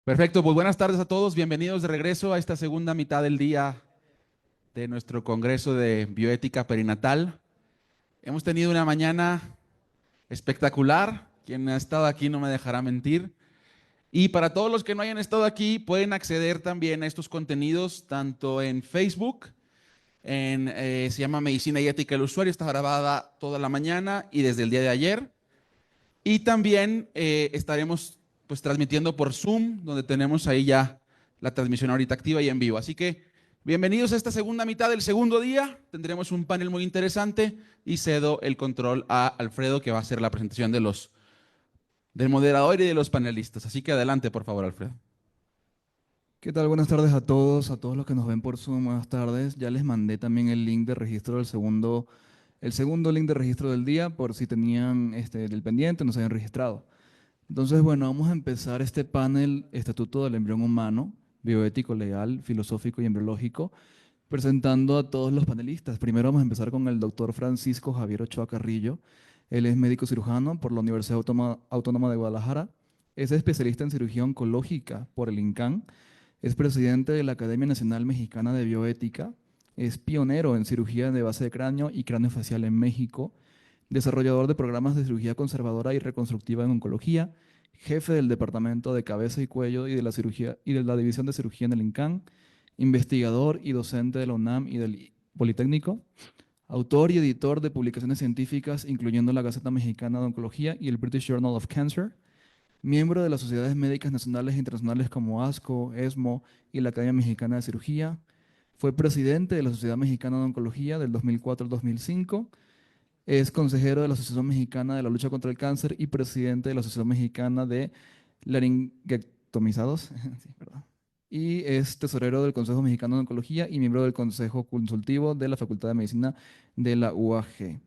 Perfecto, pues buenas tardes a todos. Bienvenidos de regreso a esta segunda mitad del día de nuestro Congreso de Bioética Perinatal. Hemos tenido una mañana espectacular. Quien ha estado aquí no me dejará mentir. Y para todos los que no hayan estado aquí, pueden acceder también a estos contenidos tanto en Facebook, se llama Medicina y Ética del Usuario, está grabada toda la mañana y desde el día de ayer. Y también estaremos pues transmitiendo por Zoom, donde tenemos ahí ya la transmisión ahorita activa y en vivo. Así que bienvenidos a esta segunda mitad del segundo día. Tendremos un panel muy interesante y cedo el control a Alfredo, que va a hacer la presentación del moderador y de los panelistas. Así que adelante, por favor, Alfredo. ¿Qué tal? Buenas tardes a todos los que nos ven por Zoom, buenas tardes. Ya les mandé también el link de registro el segundo link de registro del día, por si tenían del pendiente, no se habían registrado. Entonces, bueno, vamos a empezar este panel, Estatuto del Embrión Humano, Bioético, Legal, Filosófico y Embriológico, presentando a todos los panelistas. Primero vamos a empezar con el doctor Francisco Javier Ochoa Carrillo. Él es médico cirujano por la Universidad Autónoma de Guadalajara. Es especialista en cirugía oncológica por el INCAN. Es presidente de la Academia Nacional Mexicana de Bioética. Es pionero en cirugía de base de cráneo y cráneo facial en México. Desarrollador de programas de cirugía conservadora y reconstructiva en oncología. Jefe del Departamento de Cabeza y Cuello y de la cirugía y de la División de Cirugía en el INCAN. Investigador y docente de la UNAM y del Politécnico. Autor y editor de publicaciones científicas, incluyendo la Gaceta Mexicana de Oncología y el British Journal of Cancer. Miembro de las sociedades médicas nacionales e internacionales como ASCO, ESMO y la Academia Mexicana de Cirugía. Fue presidente de la Sociedad Mexicana de Oncología del 2004 al 2005. Es consejero de la Asociación Mexicana de la Lucha contra el Cáncer y presidente de la Asociación Mexicana de Laringectomizados. Sí, perdón. Y es tesorero del Consejo Mexicano de Oncología y miembro del Consejo Consultivo de la Facultad de Medicina de la UAG.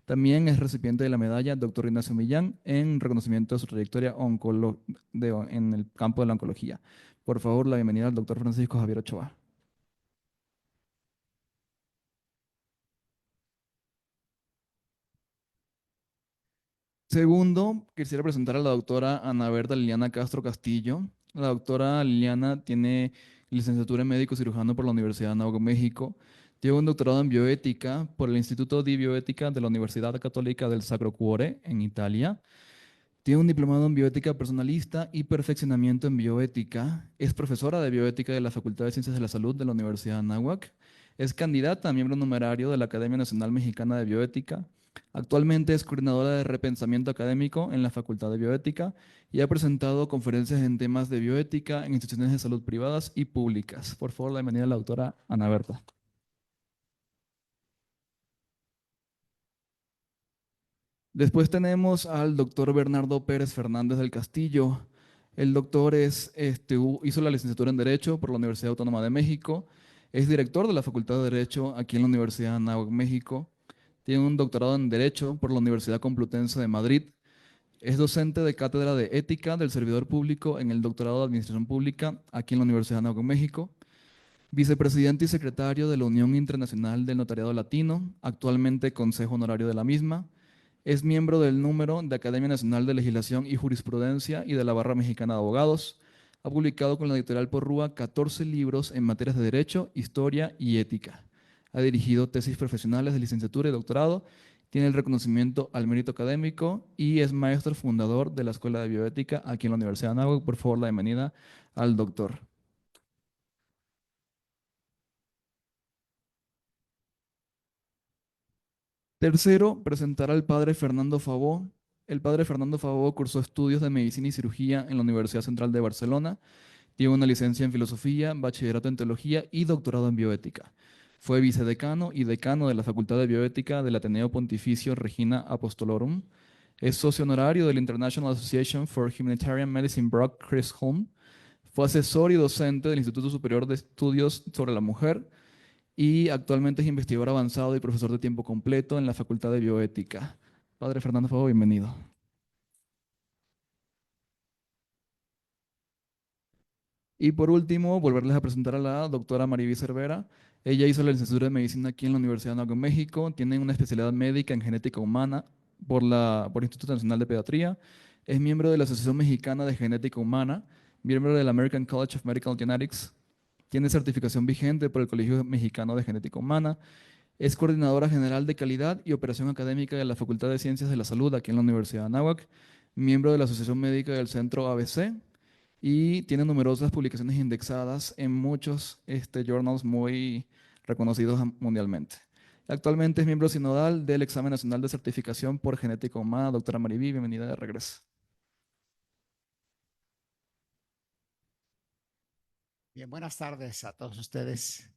También es recipiente de la medalla Dr. Ignacio Millán en reconocimiento de su trayectoria en el campo de la oncología. Por favor, la bienvenida al doctor Francisco Javier Ochoa. Segundo, quisiera presentar a la doctora Ana Berta Liliana Castro Castillo. La doctora Liliana tiene licenciatura en médico cirujano por la Universidad de Anáhuac, México. Tiene un doctorado en bioética por el Instituto di Bioética de la Universidad Católica del Sacro Cuore en Italia. Tiene un diplomado en bioética personalista y perfeccionamiento en bioética. Es profesora de bioética de la Facultad de Ciencias de la Salud de la Universidad de Anáhuac. Es candidata a miembro numerario de la Academia Nacional Mexicana de Bioética. Actualmente es coordinadora de repensamiento académico en la Facultad de Bioética y ha presentado conferencias en temas de bioética en instituciones de salud privadas y públicas. Por favor, la bienvenida a la doctora Ana Berta. Después tenemos al doctor Bernardo Pérez Fernández del Castillo. El doctor hizo la licenciatura en Derecho por la Universidad Autónoma de México. Es director de la Facultad de Derecho aquí en la Universidad de Anáhuac, México. Tiene un doctorado en Derecho por la Universidad Complutense de Madrid. Es docente de Cátedra de Ética del Servidor Público en el doctorado de Administración Pública aquí en la Universidad de Anáhuac, México. Vicepresidente y secretario de la Unión Internacional del Notariado Latino, actualmente consejo honorario de la misma. Es miembro del número de Academia Nacional de Legislación y Jurisprudencia y de la Barra Mexicana de Abogados. Ha publicado con la editorial Porrúa 14 libros en materias de Derecho, Historia y Ética. Ha dirigido tesis profesionales de licenciatura y doctorado. Tiene el reconocimiento al mérito académico y es maestro fundador de la Escuela de Bioética aquí en la Universidad de Anáhuac. Por favor, la bienvenida al doctor. Tercero, presentar al padre Fernando Favó. El padre Fernando Favó cursó estudios de medicina y cirugía en la Universidad Central de Barcelona. Tiene una licencia en filosofía, bachillerato en teología y doctorado en bioética. Fue vicedecano y decano de la Facultad de Bioética del Ateneo Pontificio Regina Apostolorum. Es socio honorario del International Association for Humanitarian Medicine Brock Chisholm. Fue asesor y docente del Instituto Superior de Estudios sobre la Mujer y actualmente es investigador avanzado y profesor de tiempo completo en la Facultad de Bioética. Padre Fernando Favó, bienvenido. Y por último, volverles a presentar a la doctora Mariví Cervera. Ella hizo la licenciatura de Medicina aquí en la Universidad de Nuevo México. Tiene una especialidad médica en genética humana por el Instituto Nacional de Pediatría. Es miembro de la Asociación Mexicana de Genética Humana, miembro del American College of Medical Genetics, tiene certificación vigente por el Colegio Mexicano de Genética Humana, es coordinadora general de calidad y operación académica de la Facultad de Ciencias de la Salud aquí en la Universidad de Anáhuac, miembro de la Asociación Médica del Centro ABC y tiene numerosas publicaciones indexadas en muchos journals muy reconocidos mundialmente. Actualmente es miembro sinodal del Examen Nacional de Certificación por Genética Humana. Doctora Mariví, bienvenida de regreso. Bien, buenas tardes a todos ustedes.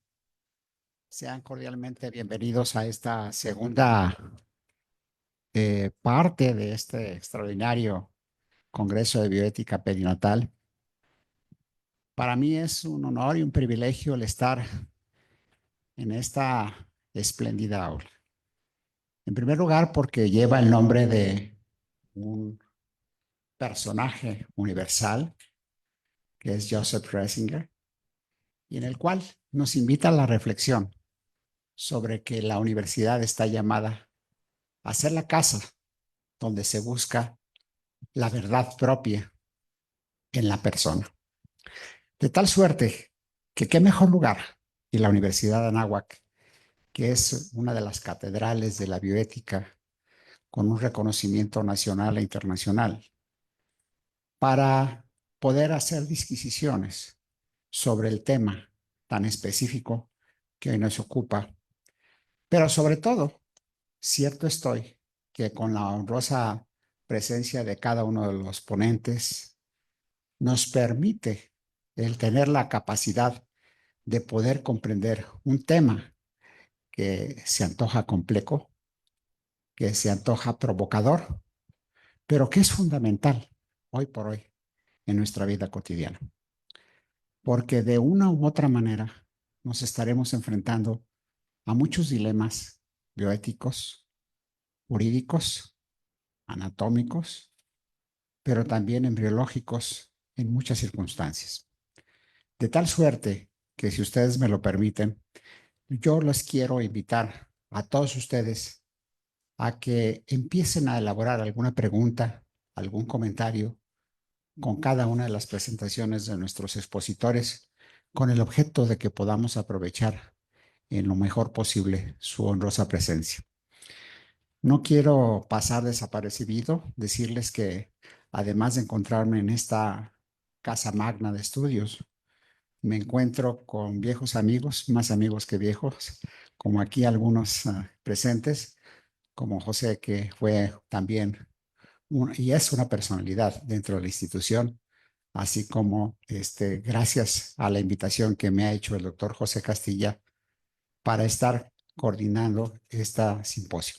Sean cordialmente bienvenidos a esta segunda parte de este extraordinario Congreso de Bioética Perinatal. Para mí es un honor y un privilegio el estar en esta espléndida aula. En primer lugar, porque lleva el nombre de un personaje universal, que es Joseph Ratzinger, y en el cual nos invita a la reflexión sobre que la universidad está llamada a ser la casa donde se busca la verdad propia en la persona. De tal suerte que qué mejor lugar que la Universidad de Anáhuac, que es una de las catedrales de la bioética con un reconocimiento nacional e internacional, para poder hacer disquisiciones sobre el tema tan específico que hoy nos ocupa. Pero sobre todo, cierto estoy que con la honrosa presencia de cada uno de los ponentes, nos permite el tener la capacidad de poder comprender un tema que se antoja complejo, que se antoja provocador, pero que es fundamental hoy por hoy en nuestra vida cotidiana. Porque de una u otra manera nos estaremos enfrentando a muchos dilemas bioéticos, jurídicos, anatómicos, pero también embriológicos en muchas circunstancias. De tal suerte que, si ustedes me lo permiten, yo les quiero invitar a todos ustedes a que empiecen a elaborar alguna pregunta, algún comentario con cada una de las presentaciones de nuestros expositores, con el objeto de que podamos aprovechar en lo mejor posible su honrosa presencia. No quiero pasar desapercibido, decirles que además de encontrarme en esta casa magna de estudios, me encuentro con viejos amigos, más amigos que viejos, como aquí algunos presentes, como José, que fue también y es una personalidad dentro de la institución, así como gracias a la invitación que me ha hecho el doctor José Castilla para estar coordinando esta simposio.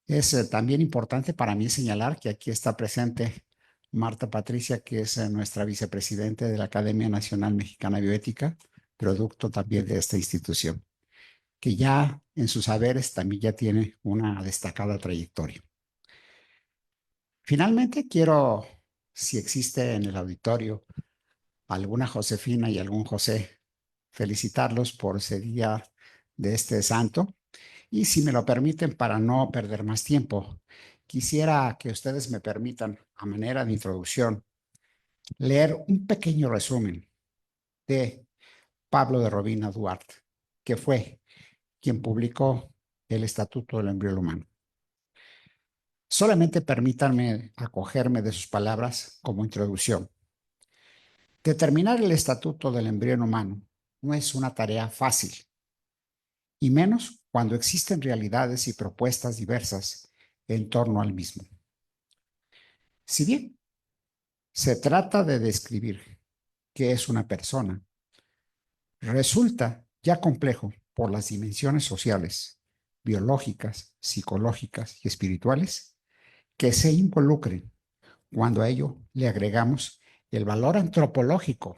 Es también importante para mí señalar que aquí está presente Marta Patricia, que es nuestra vicepresidente de la Academia Nacional Mexicana de Bioética, producto también de esta institución, que ya en sus saberes también ya tiene una destacada trayectoria. Finalmente, quiero, si existe en el auditorio alguna Josefina y algún José, felicitarlos por ese día de este santo. Y si me lo permiten, para no perder más tiempo, quisiera que ustedes me permitan, a manera de introducción, leer un pequeño resumen de Pablo de Robina Duarte, que fue quien publicó el Estatuto del Embrión Humano. Solamente permítanme acogerme de sus palabras como introducción. Determinar el estatuto del embrión humano no es una tarea fácil, y menos cuando existen realidades y propuestas diversas en torno al mismo. Si bien se trata de describir qué es una persona, resulta ya complejo por las dimensiones sociales, biológicas, psicológicas y espirituales que se involucren cuando a ello le agregamos el valor antropológico,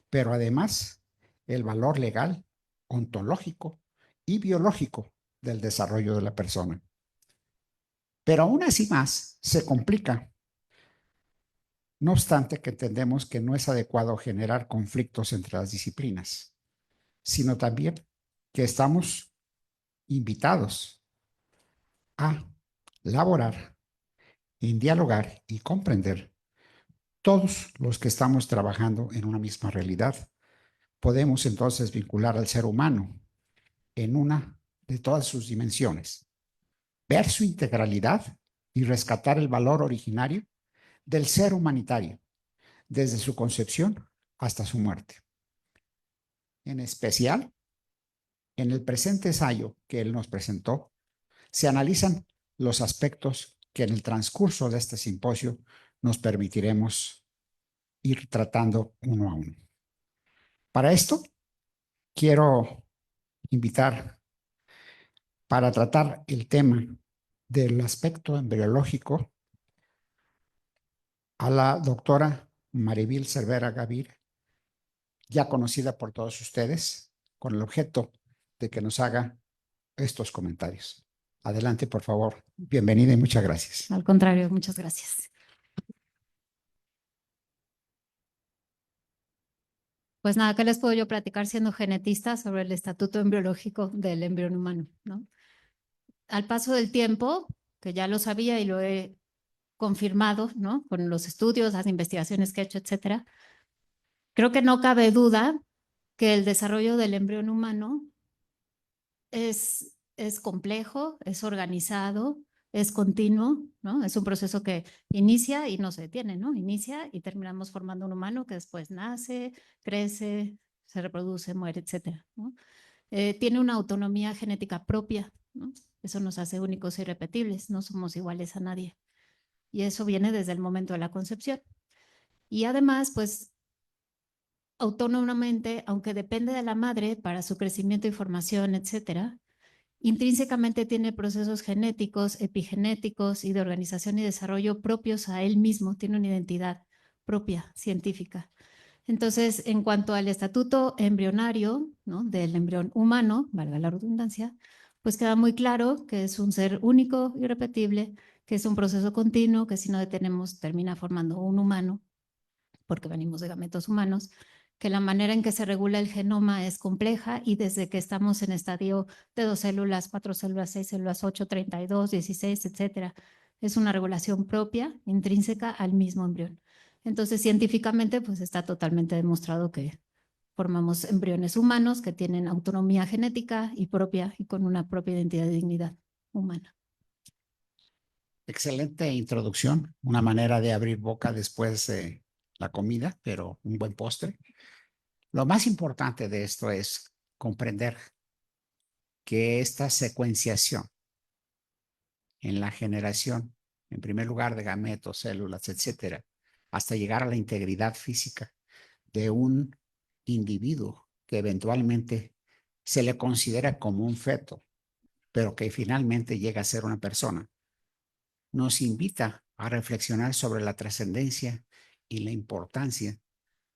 pero además el valor legal, ontológico y biológico del desarrollo de la persona. Pero aún así más se complica. No obstante que entendemos que no es adecuado generar conflictos entre las disciplinas, sino también que estamos invitados a laborar, en dialogar y comprender todos los que estamos trabajando en una misma realidad podemos entonces vincular al ser humano en una de todas sus dimensiones, ver su integralidad y rescatar el valor originario del ser humanitario, desde su concepción hasta su muerte. En especial, en el presente ensayo que él nos presentó, se analizan los aspectos que en el transcurso de este simposio nos permitiremos ir tratando uno a uno. Para esto, quiero invitar para tratar el tema del aspecto embriológico a la doctora Maribel Cervera Gavir, ya conocida por todos ustedes, con el objeto de que nos haga estos comentarios. Adelante, por favor. Bienvenida y muchas gracias. Al contrario, muchas gracias. Pues nada, ¿qué les puedo yo platicar siendo genetista sobre el estatuto embriológico del embrión humano, ¿no? Al paso del tiempo, que ya lo sabía y lo he confirmado, ¿no? Con los estudios, las investigaciones que he hecho, etcétera, creo que no cabe duda que el desarrollo del embrión humano es complejo, es organizado, es continuo, ¿no? Es un proceso que inicia y no se detiene, ¿no? Inicia y terminamos formando un humano que después nace, crece, se reproduce, muere, etcétera, ¿no? Tiene una autonomía genética propia, ¿no? Eso nos hace únicos e irrepetibles, no somos iguales a nadie. Y eso viene desde el momento de la concepción. Y además, pues, autónomamente, aunque depende de la madre para su crecimiento y formación, etcétera, intrínsecamente tiene procesos genéticos, epigenéticos y de organización y desarrollo propios a él mismo, tiene una identidad propia, científica. Entonces, en cuanto al estatuto embrionario, ¿no? Del embrión humano, valga la redundancia, pues queda muy claro que es un ser único, irrepetible, que es un proceso continuo, que si no detenemos termina formando un humano, porque venimos de gametos humanos, que la manera en que se regula el genoma es compleja y desde que estamos en estadio de 2 células, 4 células, 6 células, 8, 32, 16, etcétera, es una regulación propia, intrínseca al mismo embrión. Entonces, científicamente, pues está totalmente demostrado que formamos embriones humanos que tienen autonomía genética y propia y con una propia identidad y dignidad humana. Excelente introducción, una manera de abrir boca después de la comida, pero un buen postre. Lo más importante de esto es comprender que esta secuenciación en la generación, en primer lugar de gametos, células, etcétera, hasta llegar a la integridad física de un individuo que eventualmente se le considera como un feto, pero que finalmente llega a ser una persona, nos invita a reflexionar sobre la trascendencia y la importancia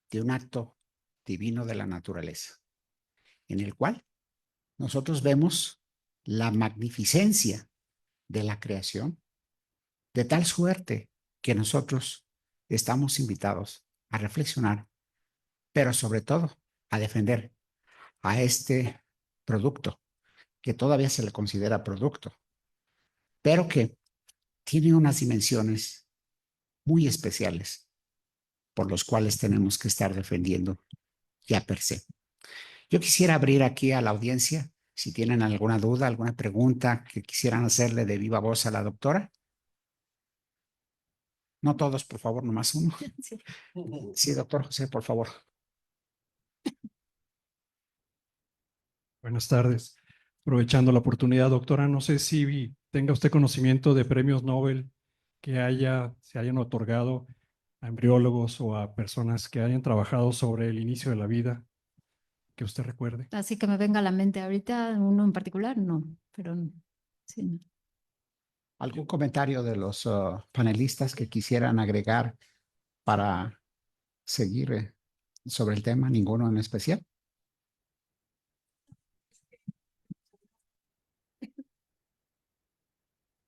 de un acto divino de la naturaleza, en el cual nosotros vemos la magnificencia de la creación, de tal suerte que nosotros estamos invitados a reflexionar, pero sobre todo a defender a este producto, que todavía se le considera producto, pero que tiene unas dimensiones muy especiales por los cuales tenemos que estar defendiendo ya per se. Yo quisiera abrir aquí a la audiencia, si tienen alguna duda, alguna pregunta que quisieran hacerle de viva voz a la doctora. No todos, por favor, nomás uno. Sí. Sí, doctor José, por favor. Buenas tardes. Aprovechando la oportunidad, doctora, no sé si tenga usted conocimiento de premios Nobel que se hayan otorgado a embriólogos o a personas que hayan trabajado sobre el inicio de la vida, que usted recuerde. Así que me venga a la mente ahorita uno en particular, no, pero sí. No. ¿Algún comentario de los panelistas que quisieran agregar para seguir sobre el tema? ¿Ninguno en especial?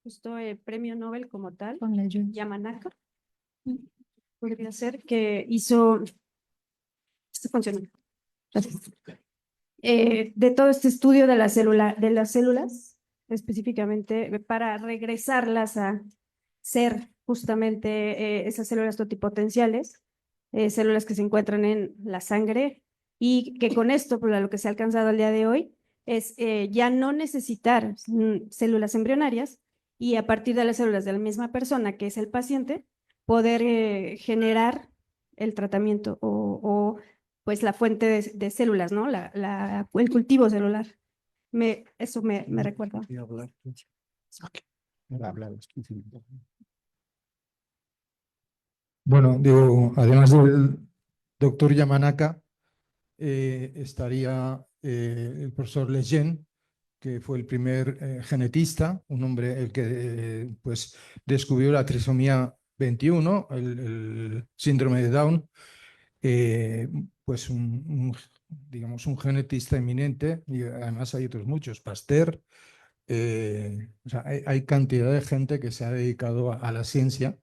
Justo el premio Nobel como tal, Ponle yo. Yamanaka, podría ser que hizo, esto funciona, gracias. De todo este estudio de las células, específicamente para regresarlas a ser justamente esas células totipotenciales, células que se encuentran en la sangre y que con esto, pues, a lo que se ha alcanzado al día de hoy, es ya no necesitar células embrionarias y a partir de las células de la misma persona, que es el paciente, poder generar el tratamiento o pues la fuente de células, ¿no? El cultivo celular. Eso me recuerda. Para hablar los 15 minutos. Bueno, digo, además del doctor Yamanaka, estaría el profesor Lejeune, que fue el primer genetista, un hombre el que pues descubrió la trisomía 21, el síndrome de Down, pues digamos un genetista eminente, y además hay otros muchos, Pasteur. O sea, hay cantidad de gente que se ha dedicado a la ciencia,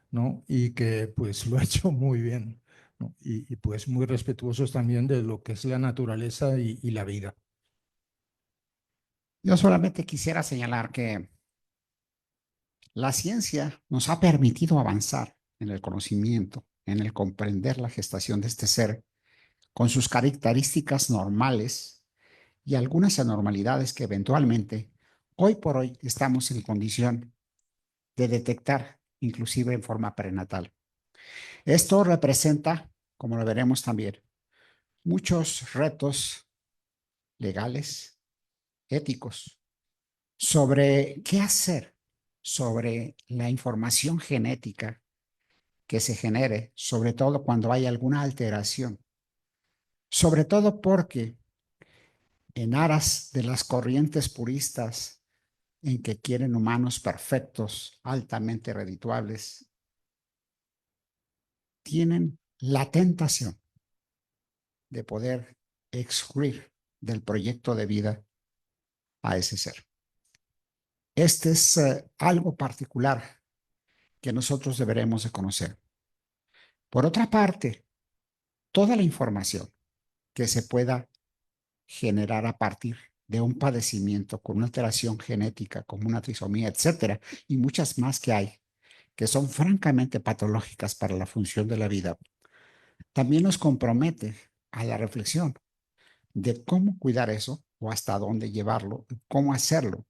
¿no? Y que pues lo ha hecho muy bien, ¿no? Y pues muy respetuosos también de lo que es la naturaleza y la vida. Yo solamente quisiera señalar que la ciencia nos ha permitido avanzar en el conocimiento, en el comprender la gestación de este ser, con sus características normales y algunas anormalidades que eventualmente, hoy por hoy, estamos en condición de detectar, inclusive en forma prenatal. Esto representa, como lo veremos también, muchos retos legales, éticos, sobre qué hacer sobre la información genética que se genere, sobre todo cuando hay alguna alteración. Sobre todo porque en aras de las corrientes puristas en que quieren humanos perfectos, altamente redituables, tienen la tentación de poder excluir del proyecto de vida a ese ser. Este es algo particular que nosotros deberemos de conocer. Por otra parte, toda la información que se pueda generar a partir de un padecimiento con una alteración genética, como una trisomía, etcétera, y muchas más que hay, que son francamente patológicas para la función de la vida, también nos compromete a la reflexión de cómo cuidar eso o hasta dónde llevarlo, cómo hacerlo.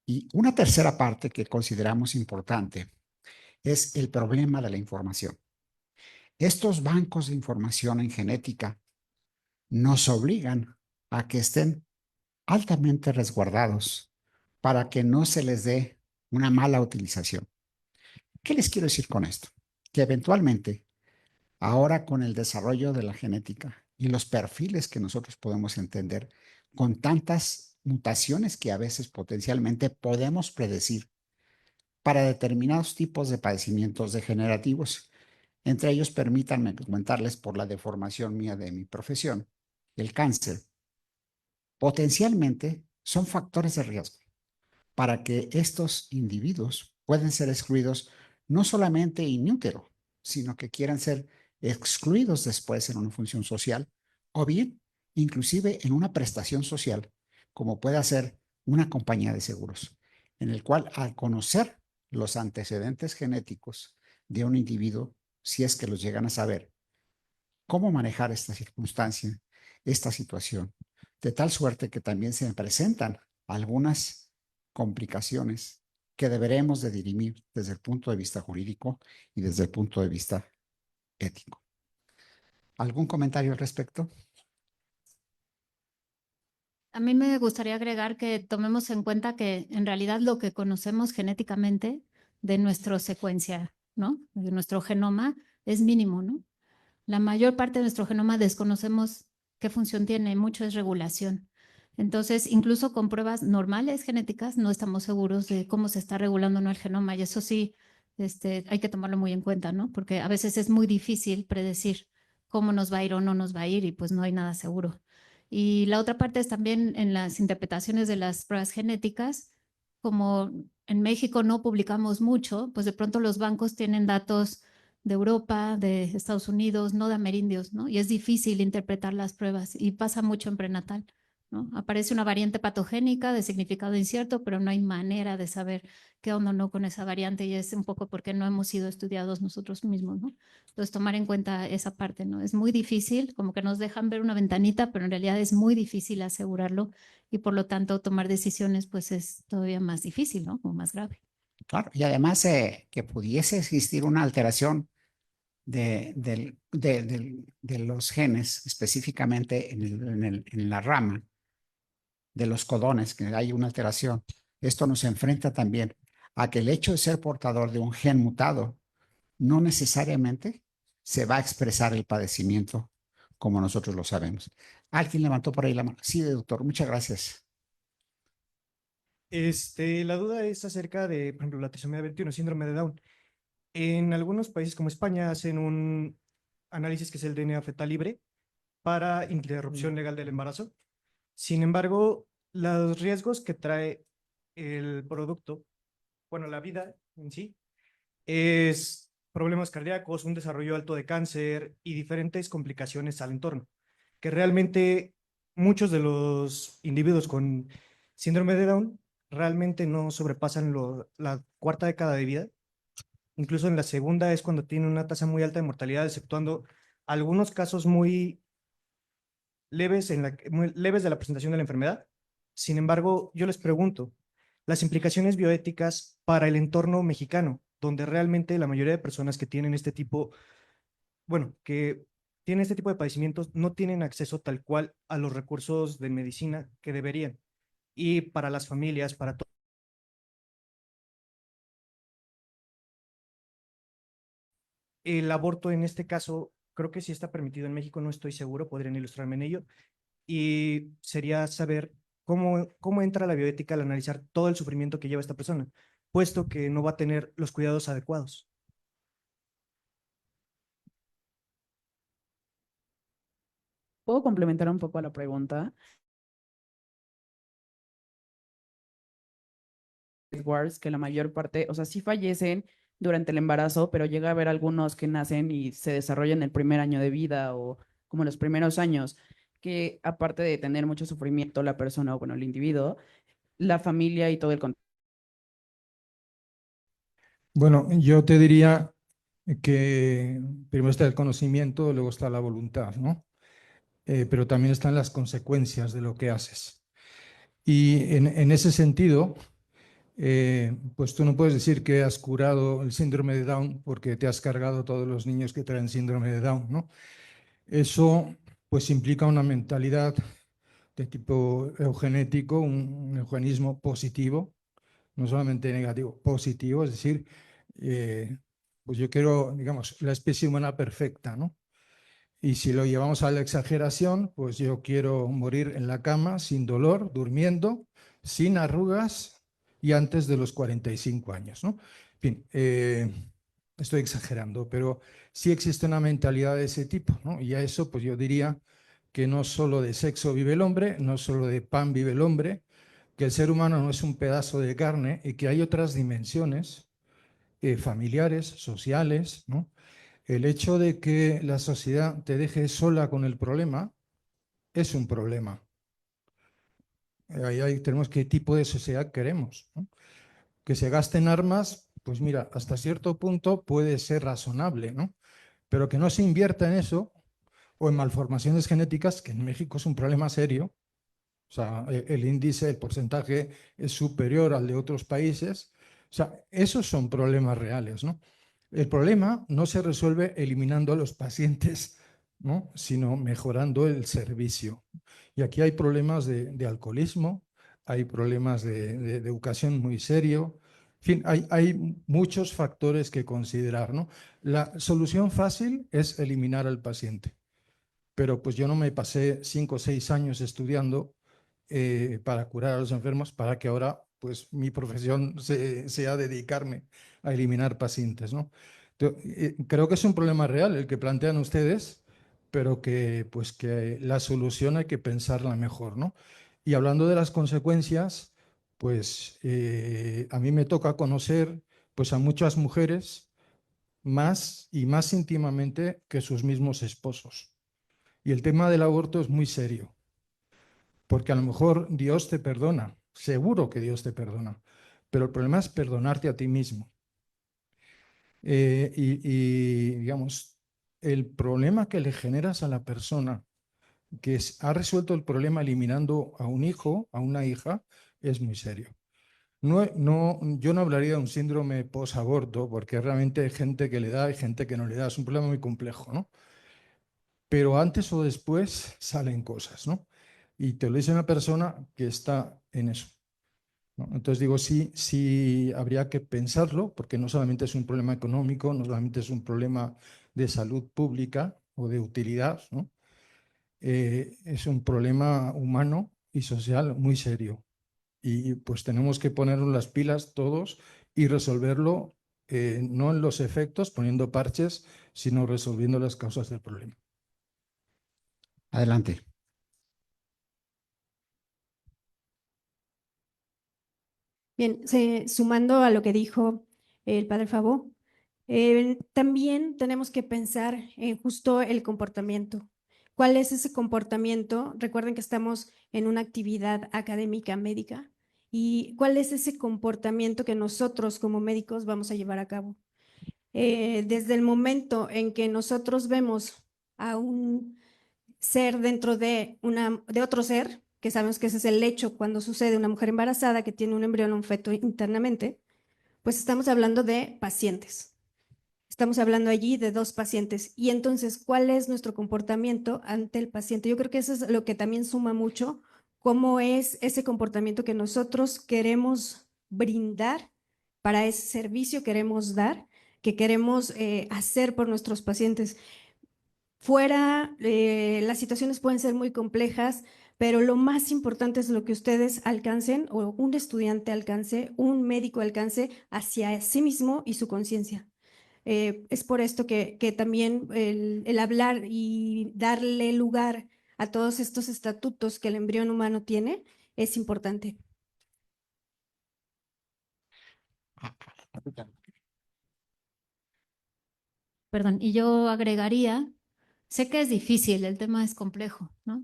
Y una tercera parte que consideramos importante es el problema de la información. Estos bancos de información en genética nos obligan a que estén altamente resguardados para que no se les dé una mala utilización. ¿Qué les quiero decir con esto? Que eventualmente, ahora con el desarrollo de la genética y los perfiles que nosotros podemos entender, con tantas mutaciones que a veces potencialmente podemos predecir para determinados tipos de padecimientos degenerativos, entre ellos permítanme comentarles por la deformación mía de mi profesión, el cáncer, potencialmente son factores de riesgo para que estos individuos puedan ser excluidos no solamente in útero, sino que quieran ser excluidos después en una función social o bien inclusive en una prestación social, como puede ser una compañía de seguros, en el cual al conocer los antecedentes genéticos de un individuo, si es que los llegan a saber, cómo manejar esta circunstancia, esta situación, de tal suerte que también se presentan algunas complicaciones que deberemos de dirimir desde el punto de vista jurídico y desde el punto de vista ético. ¿Algún comentario al respecto? A mí me gustaría agregar que tomemos en cuenta que en realidad lo que conocemos genéticamente de nuestra secuencia, ¿no? De nuestro genoma es mínimo, ¿no? La mayor parte de nuestro genoma desconocemos qué función tiene, mucho es regulación. Entonces, incluso con pruebas normales genéticas, no estamos seguros de cómo se está regulando o no el genoma. Y eso sí, hay que tomarlo muy en cuenta, ¿no? Porque a veces es muy difícil predecir cómo nos va a ir o no nos va a ir y pues no hay nada seguro. Y la otra parte es también en las interpretaciones de las pruebas genéticas, como en México no publicamos mucho, pues de pronto los bancos tienen datos de Europa, de Estados Unidos, no de amerindios, ¿no? Y es difícil interpretar las pruebas y pasa mucho en prenatal. ¿no? Aparece una variante patogénica de significado incierto, pero no hay manera de saber qué onda o no con esa variante y es un poco porque no hemos sido estudiados nosotros mismos, ¿no? Entonces, tomar en cuenta esa parte, ¿no? Es muy difícil, como que nos dejan ver una ventanita, pero en realidad es muy difícil asegurarlo y por lo tanto tomar decisiones pues es todavía más difícil, ¿no? O más grave. Claro, y además que pudiese existir una alteración de los genes, específicamente en la rama de los codones, que hay una alteración. Esto nos enfrenta también a que el hecho de ser portador de un gen mutado no necesariamente se va a expresar el padecimiento como nosotros lo sabemos. Alguien levantó por ahí la mano. Sí, doctor, muchas gracias. La duda es acerca de, por ejemplo, la trisomía 21, síndrome de Down. En algunos países como España hacen un análisis que es el DNA fetal libre para interrupción legal del embarazo. Sin embargo, los riesgos que trae el producto, bueno, la vida en sí, es problemas cardíacos, un desarrollo alto de cáncer y diferentes complicaciones al entorno, que realmente muchos de los individuos con síndrome de Down realmente no sobrepasan la cuarta década de vida. Incluso en la segunda es cuando tienen una tasa muy alta de mortalidad, exceptuando algunos casos muy leves, muy leves de la presentación de la enfermedad. Sin embargo, yo les pregunto, las implicaciones bioéticas para el entorno mexicano, donde realmente la mayoría de personas que tienen este tipo, bueno, que tienen este tipo de padecimientos, no tienen acceso tal cual a los recursos de medicina que deberían. Y para las familias, para todos. El aborto en este caso, creo que sí está permitido en México, no estoy seguro, podrían ilustrarme en ello. Y sería saber cómo entra la bioética al analizar todo el sufrimiento que lleva esta persona, puesto que no va a tener los cuidados adecuados. ¿Puedo complementar un poco a la pregunta? Wars, que la mayor parte, o sea, sí fallecen durante el embarazo, pero llega a haber algunos que nacen y se desarrollan el primer año de vida o como los primeros años, que aparte de tener mucho sufrimiento la persona o bueno, el individuo, la familia y todo el contexto. Bueno, yo te diría que primero está el conocimiento, luego está la voluntad, ¿no? Pero también están las consecuencias de lo que haces. Y en ese sentido, pues tú no puedes decir que has curado el síndrome de Down porque te has cargado a todos los niños que traen síndrome de Down, ¿no? Eso pues implica una mentalidad de tipo eugenético, un eugenismo positivo, no solamente negativo, positivo, es decir, pues yo quiero, digamos, la especie humana perfecta, ¿no? Y si lo llevamos a la exageración, pues yo quiero morir en la cama, sin dolor, durmiendo, sin arrugas y antes de los 45 años, ¿no? En fin, estoy exagerando, pero sí existe una mentalidad de ese tipo, ¿no? Y a eso, pues yo diría que no solo de sexo vive el hombre, no solo de pan vive el hombre, que el ser humano no es un pedazo de carne y que hay otras dimensiones familiares, sociales, ¿no? El hecho de que la sociedad te deje sola con el problema es un problema. Ahí tenemos qué tipo de sociedad queremos, ¿no? Que se gasten armas, pues mira, hasta cierto punto puede ser razonable, ¿no? Pero que no se invierta en eso o en malformaciones genéticas, que en México es un problema serio. O sea, el índice, el porcentaje es superior al de otros países. O sea, esos son problemas reales, ¿no? El problema no se resuelve eliminando a los pacientes, ¿no? Sino mejorando el servicio. Y aquí hay problemas de alcoholismo, hay problemas de educación muy serio. En fin, hay muchos factores que considerar, ¿no? La solución fácil es eliminar al paciente. Pero pues yo no me pasé 5 o 6 años estudiando para curar a los enfermos, para que ahora pues mi profesión sea dedicarme a eliminar pacientes, ¿no? Creo que es un problema real el que plantean ustedes, pero que pues que la solución hay que pensarla mejor, ¿no? Y hablando de las consecuencias, pues a mí me toca conocer pues a muchas mujeres más y más íntimamente que sus mismos esposos. Y el tema del aborto es muy serio, porque a lo mejor Dios te perdona, seguro que Dios te perdona, pero el problema es perdonarte a ti mismo. Digamos, el problema que le generas a la persona que ha resuelto el problema eliminando a un hijo, a una hija, es muy serio. Yo no hablaría de un síndrome post-aborto, porque realmente hay gente que le da y gente que no le da. Es un problema muy complejo, ¿no? Pero antes o después salen cosas, ¿no? Y te lo dice una persona que está en eso, ¿no? Entonces digo, sí habría que pensarlo, porque no solamente es un problema económico, no solamente es un problema de salud pública o de utilidad, ¿no? Es un problema humano y social muy serio. Y pues tenemos que ponernos las pilas todos y resolverlo, no en los efectos, poniendo parches, sino resolviendo las causas del problema. Adelante. Bien, sumando a lo que dijo el padre Fabo, también tenemos que pensar en justo el comportamiento. ¿Cuál es ese comportamiento? Recuerden que estamos en una actividad académica médica. ¿Y cuál es ese comportamiento que nosotros como médicos vamos a llevar a cabo? Desde el momento en que nosotros vemos a un ser dentro de otro ser, que sabemos que ese es el hecho cuando sucede una mujer embarazada que tiene un embrión o un feto internamente, pues estamos hablando de pacientes. Estamos hablando allí de dos pacientes. Y entonces, ¿cuál es nuestro comportamiento ante el paciente? Yo creo que eso es lo que también suma mucho, cómo es ese comportamiento que nosotros queremos brindar para ese servicio que queremos dar, que queremos hacer por nuestros pacientes. Fuera, las situaciones pueden ser muy complejas, pero lo más importante es lo que ustedes alcancen o un estudiante alcance, un médico alcance hacia sí mismo y su conciencia. Es por esto que también el hablar y darle lugar a todos estos estatutos que el embrión humano tiene es importante. Perdón, y yo agregaría, sé que es difícil, el tema es complejo, ¿no?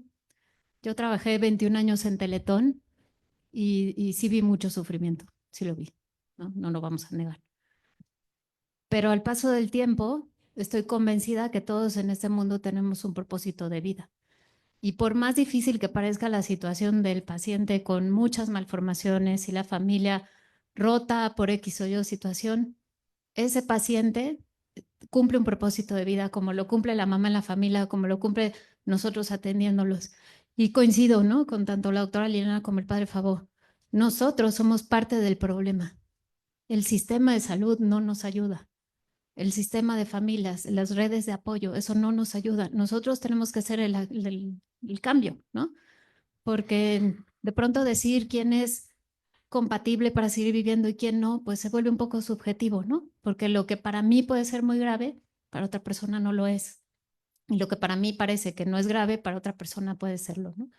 Yo trabajé 21 años en Teletón y sí vi mucho sufrimiento, sí lo vi, ¿no? No lo vamos a negar. Pero al paso del tiempo, estoy convencida que todos en este mundo tenemos un propósito de vida. Y por más difícil que parezca la situación del paciente con muchas malformaciones y la familia rota por X o Y situación, ese paciente cumple un propósito de vida como lo cumple la mamá en la familia, como lo cumple nosotros atendiéndolos. Y coincido, ¿no?, con tanto la doctora Liliana como el padre Fabo. Nosotros somos parte del problema. El sistema de salud no nos ayuda. El sistema de familias, las redes de apoyo, eso no nos ayuda. Nosotros tenemos que hacer el cambio, ¿no? Porque de pronto decir quién es compatible para seguir viviendo y quién no, pues se vuelve un poco subjetivo, ¿no? Porque lo que para mí puede ser muy grave, para otra persona no lo es. Y lo que para mí parece que no es grave, para otra persona puede serlo, ¿no?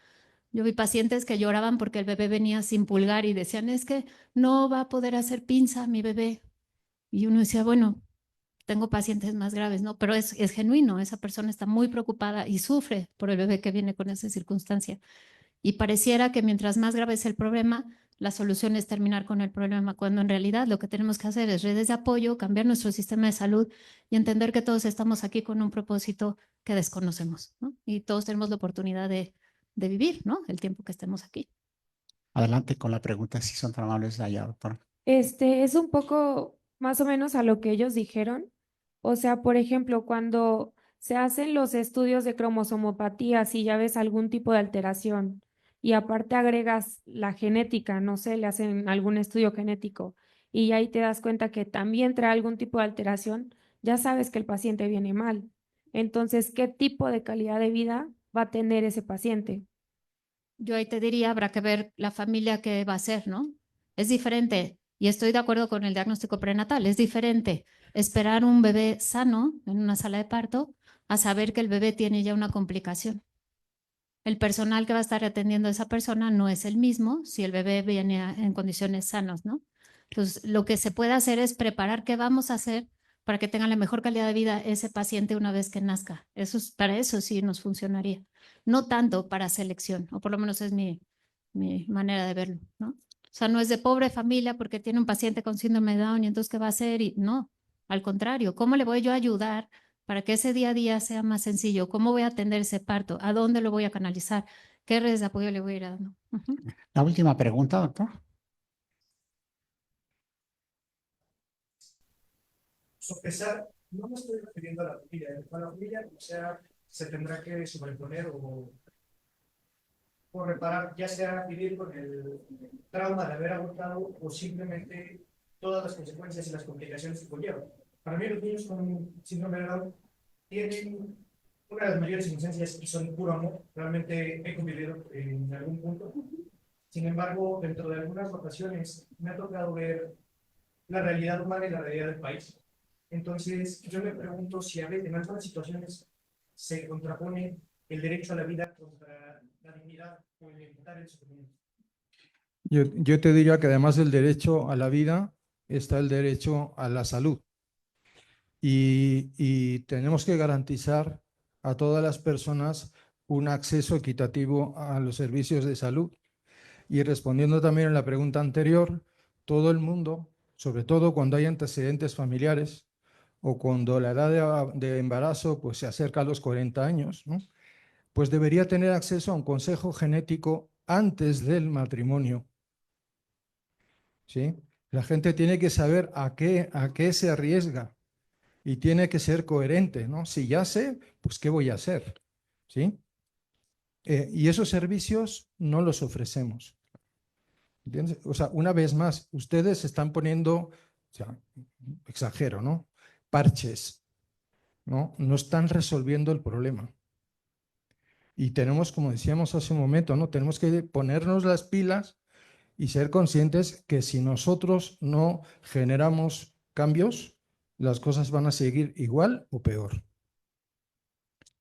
Yo vi pacientes que lloraban porque el bebé venía sin pulgar y decían, es que no va a poder hacer pinza mi bebé. Y uno decía, bueno, tengo pacientes más graves, ¿no? Pero es genuino, esa persona está muy preocupada y sufre por el bebé que viene con esa circunstancia. Y pareciera que mientras más grave es el problema, la solución es terminar con el problema, cuando en realidad lo que tenemos que hacer es redes de apoyo, cambiar nuestro sistema de salud y entender que todos estamos aquí con un propósito que desconocemos, ¿no? Y todos tenemos la oportunidad de vivir, ¿no?, el tiempo que estemos aquí. Adelante con la pregunta, si son tan amables allá, doctora. Es un poco más o menos a lo que ellos dijeron. O sea, por ejemplo, cuando se hacen los estudios de cromosomopatía, si ya ves algún tipo de alteración y aparte agregas la genética, no sé, le hacen algún estudio genético y ahí te das cuenta que también trae algún tipo de alteración, ya sabes que el paciente viene mal. Entonces, ¿qué tipo de calidad de vida va a tener ese paciente? Yo ahí te diría, habrá que ver la familia que va a ser, ¿no? Es diferente, y estoy de acuerdo con el diagnóstico prenatal, es diferente esperar un bebé sano en una sala de parto a saber que el bebé tiene ya una complicación. El personal que va a estar atendiendo a esa persona no es el mismo si el bebé viene en condiciones sanas, ¿no? Entonces, lo que se puede hacer es preparar qué vamos a hacer para que tenga la mejor calidad de vida ese paciente una vez que nazca. Para eso sí nos funcionaría. No tanto para selección, o por lo menos es mi manera de verlo, ¿no? O sea, no es de pobre familia porque tiene un paciente con síndrome de Down y entonces ¿qué va a hacer? Y no, al contrario, ¿cómo le voy yo a ayudar para que ese día a día sea más sencillo? ¿Cómo voy a atender ese parto? ¿A dónde lo voy a canalizar? ¿Qué redes de apoyo le voy a ir dando? La última pregunta, doctor. Sopesar, no me estoy refiriendo a la familia. A la familia, o sea, se tendrá que sobreponer o reparar, ya sea vivir con el trauma de haber abortado o simplemente todas las consecuencias y las complicaciones que conllevan. Para mí, los niños con síndrome de Down tienen una de las mayores inocencias y son puro amor. Realmente he convivido en algún punto. Sin embargo, dentro de algunas ocasiones me ha tocado ver la realidad humana y la realidad del país. Entonces, yo me pregunto si a veces en algunas situaciones se contrapone el derecho a la vida contra la dignidad o el evitar el sufrimiento. Yo te diría que además del derecho a la vida está el derecho a la salud. Y tenemos que garantizar a todas las personas un acceso equitativo a los servicios de salud. Y respondiendo también a la pregunta anterior, todo el mundo, sobre todo cuando hay antecedentes familiares o cuando la edad de embarazo pues, se acerca a los 40 años, ¿no? Pues debería tener acceso a un consejo genético antes del matrimonio. ¿Sí? La gente tiene que saber a qué se arriesga y tiene que ser coherente, ¿no? Si ya sé, pues ¿qué voy a hacer? ¿Sí? Y esos servicios no los ofrecemos. ¿Entiendes? O sea, una vez más, ustedes están poniendo, o sea, exagero, ¿no? Parches, ¿no? No están resolviendo el problema. Y tenemos, como decíamos hace un momento, ¿no? Tenemos que ponernos las pilas y ser conscientes que si nosotros no generamos cambios, las cosas van a seguir igual o peor.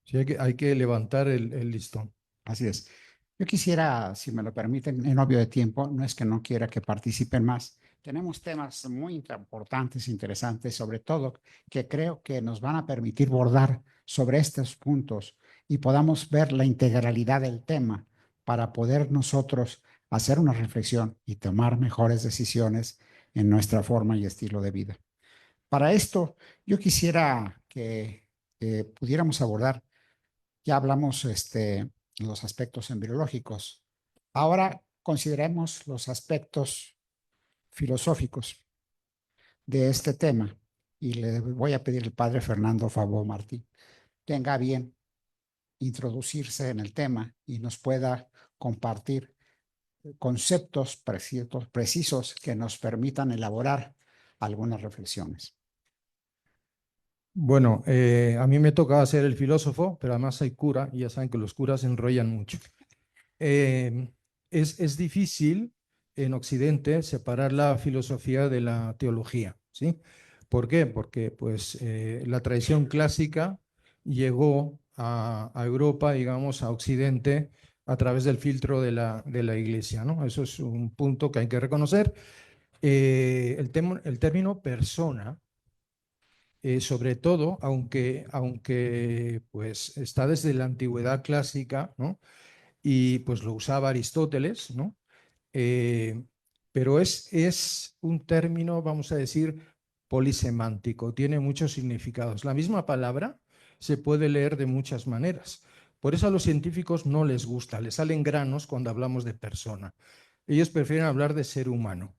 Sí, hay que levantar el listón. Así es. Yo quisiera, si me lo permiten, en obvio de tiempo, no es que no quiera que participen más. Tenemos temas muy importantes, interesantes, sobre todo que creo que nos van a permitir bordar sobre estos puntos y podamos ver la integralidad del tema para poder nosotros hacer una reflexión y tomar mejores decisiones en nuestra forma y estilo de vida. Para esto, yo quisiera que pudiéramos abordar, ya hablamos los aspectos embriológicos. Ahora consideremos los aspectos filosóficos de este tema y le voy a pedir al padre Fernando Fabó Martí tenga bien introducirse en el tema y nos pueda compartir conceptos precisos que nos permitan elaborar algunas reflexiones. Bueno, a mí me toca ser el filósofo, pero además soy cura y ya saben que los curas se enrollan mucho. Es difícil en Occidente separar la filosofía de la teología, ¿sí? ¿Por qué? Porque pues, la tradición clásica llegó a Europa, digamos, a Occidente, a través del filtro de la Iglesia, ¿no? Eso es un punto que hay que reconocer. El término persona, sobre todo, aunque pues, está desde la antigüedad clásica, ¿no? Y pues lo usaba Aristóteles, ¿no? Pero es un término, vamos a decir, polisemántico, tiene muchos significados. La misma palabra se puede leer de muchas maneras. Por eso a los científicos no les gusta, les salen granos cuando hablamos de persona. Ellos prefieren hablar de ser humano.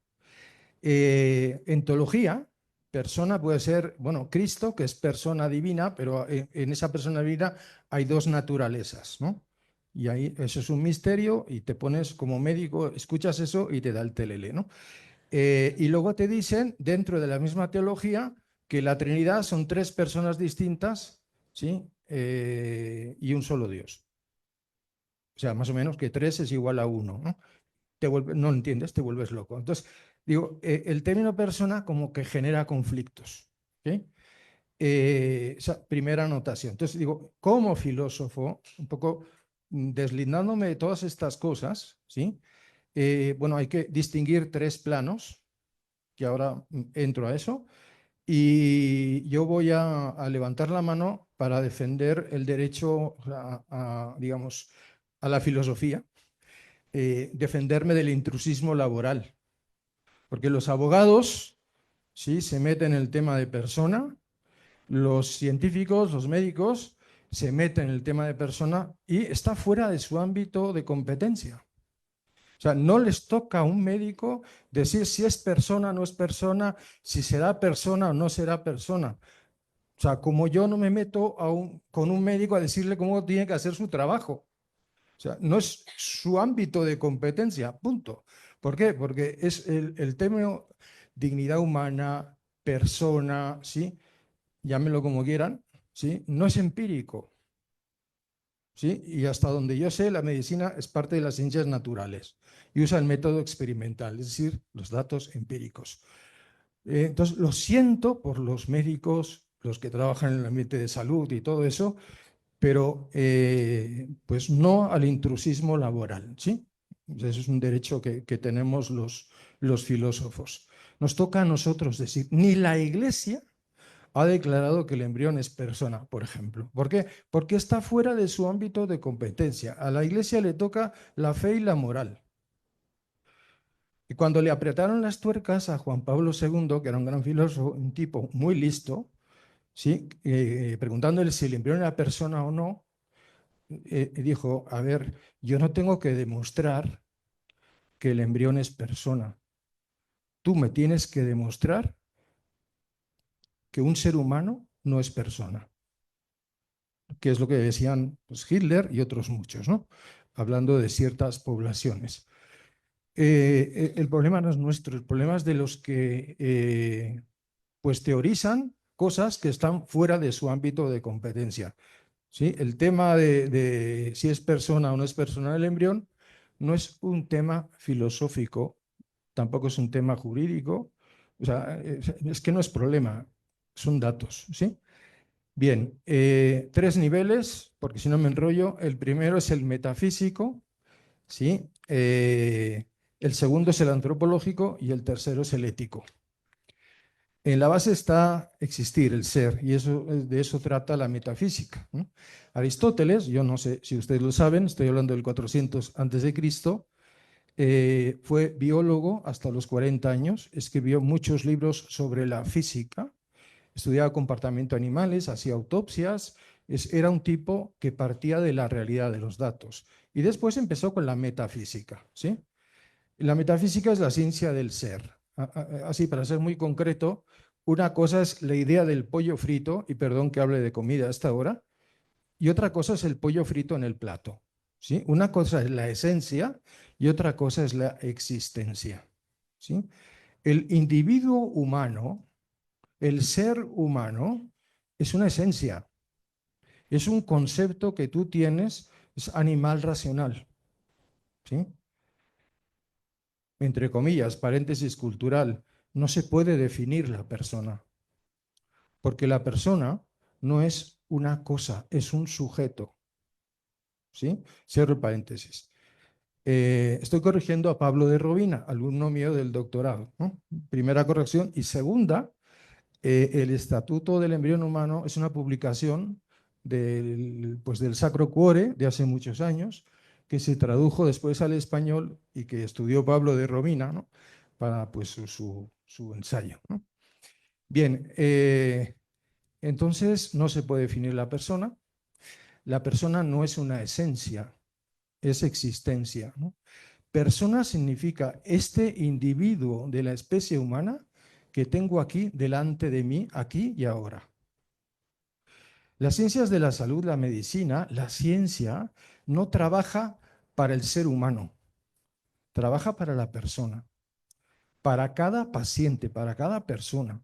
En teología, persona puede ser, bueno, Cristo, que es persona divina, pero en esa persona divina hay dos naturalezas, ¿no? Y ahí eso es un misterio y te pones como médico, escuchas eso y te da el telele, ¿no? Y luego te dicen, dentro de la misma teología, que la Trinidad son tres personas distintas, ¿sí? Y un solo Dios. O sea, más o menos que 3 es igual a 1, ¿no? No lo entiendes, te vuelves loco. Entonces, digo, el término persona como que genera conflictos, ¿sí? Esa primera anotación. Entonces, digo, como filósofo, un poco deslindándome de todas estas cosas, ¿sí? Bueno, hay que distinguir 3 planos, que ahora entro a eso, Y yo voy a levantar la mano para defender el derecho digamos, a la filosofía, defenderme del intrusismo laboral. Porque los abogados, ¿sí?, se meten en el tema de persona, los científicos, los médicos, se meten en el tema de persona y está fuera de su ámbito de competencia. O sea, no les toca a un médico decir si es persona o no es persona, si será persona o no será persona. O sea, como yo no me meto con un médico a decirle cómo tiene que hacer su trabajo. O sea, no es su ámbito de competencia, punto. ¿Por qué? Porque es el término dignidad humana, persona, ¿sí?, llámenlo como quieran, ¿sí?, no es empírico. ¿Sí? Y hasta donde yo sé, la medicina es parte de las ciencias naturales y usa el método experimental, es decir, los datos empíricos. Entonces, lo siento por los médicos, los que trabajan en el ambiente de salud y todo eso, pero pues no al intrusismo laboral, ¿sí? Eso es un derecho que tenemos los filósofos. Nos toca a nosotros decir, ni la Iglesia ha declarado que el embrión es persona, por ejemplo. ¿Por qué? Porque está fuera de su ámbito de competencia. A la Iglesia le toca la fe y la moral. Y cuando le apretaron las tuercas a Juan Pablo II, que era un gran filósofo, un tipo muy listo, ¿sí?, preguntándole si el embrión era persona o no, dijo, a ver, yo no tengo que demostrar que el embrión es persona. Tú me tienes que demostrar que un ser humano no es persona. Que es lo que decían pues, Hitler y otros muchos, ¿no?, hablando de ciertas poblaciones. El problema no es nuestro, el problema es de los que pues teorizan cosas que están fuera de su ámbito de competencia. ¿Sí? El tema de si es persona o no es persona el embrión no es un tema filosófico, tampoco es un tema jurídico, o sea, es que no es problema, son datos, ¿sí? Bien, 3 niveles, porque si no me enrollo. El primero es el metafísico, ¿sí? El segundo es el antropológico y el tercero es el ético. En la base está existir, el ser, y de eso trata la metafísica, ¿no? Aristóteles, yo no sé si ustedes lo saben, estoy hablando del 400 a.C., fue biólogo hasta los 40 años, escribió muchos libros sobre la física, estudiaba comportamiento de animales, hacía autopsias, era un tipo que partía de la realidad de los datos. Y después empezó con la metafísica, ¿sí? La metafísica es la ciencia del ser. Así, para ser muy concreto, una cosa es la idea del pollo frito, y perdón que hable de comida a esta hora, y otra cosa es el pollo frito en el plato, ¿sí? Una cosa es la esencia y otra cosa es la existencia, ¿sí? El individuo humano, el ser humano, es una esencia, es un concepto que tú tienes, es animal racional, ¿sí? Entre comillas, paréntesis cultural, no se puede definir la persona, porque la persona no es una cosa, es un sujeto, ¿sí? Cierro el paréntesis. Estoy corrigiendo a Pablo de Robina, alumno mío del doctorado, ¿no? Primera corrección. Y segunda, el Estatuto del Embrión Humano es una publicación del Sacro Cuore de hace muchos años, que se tradujo después al español y que estudió Pablo de Robina, ¿no?, para pues, su ensayo, ¿no? Bien, entonces no se puede definir la persona. La persona no es una esencia, es existencia, ¿no? Persona significa este individuo de la especie humana que tengo aquí delante de mí, aquí y ahora. Las ciencias de la salud, la medicina, la ciencia no trabaja para el ser humano, trabaja para la persona, para cada paciente, para cada persona.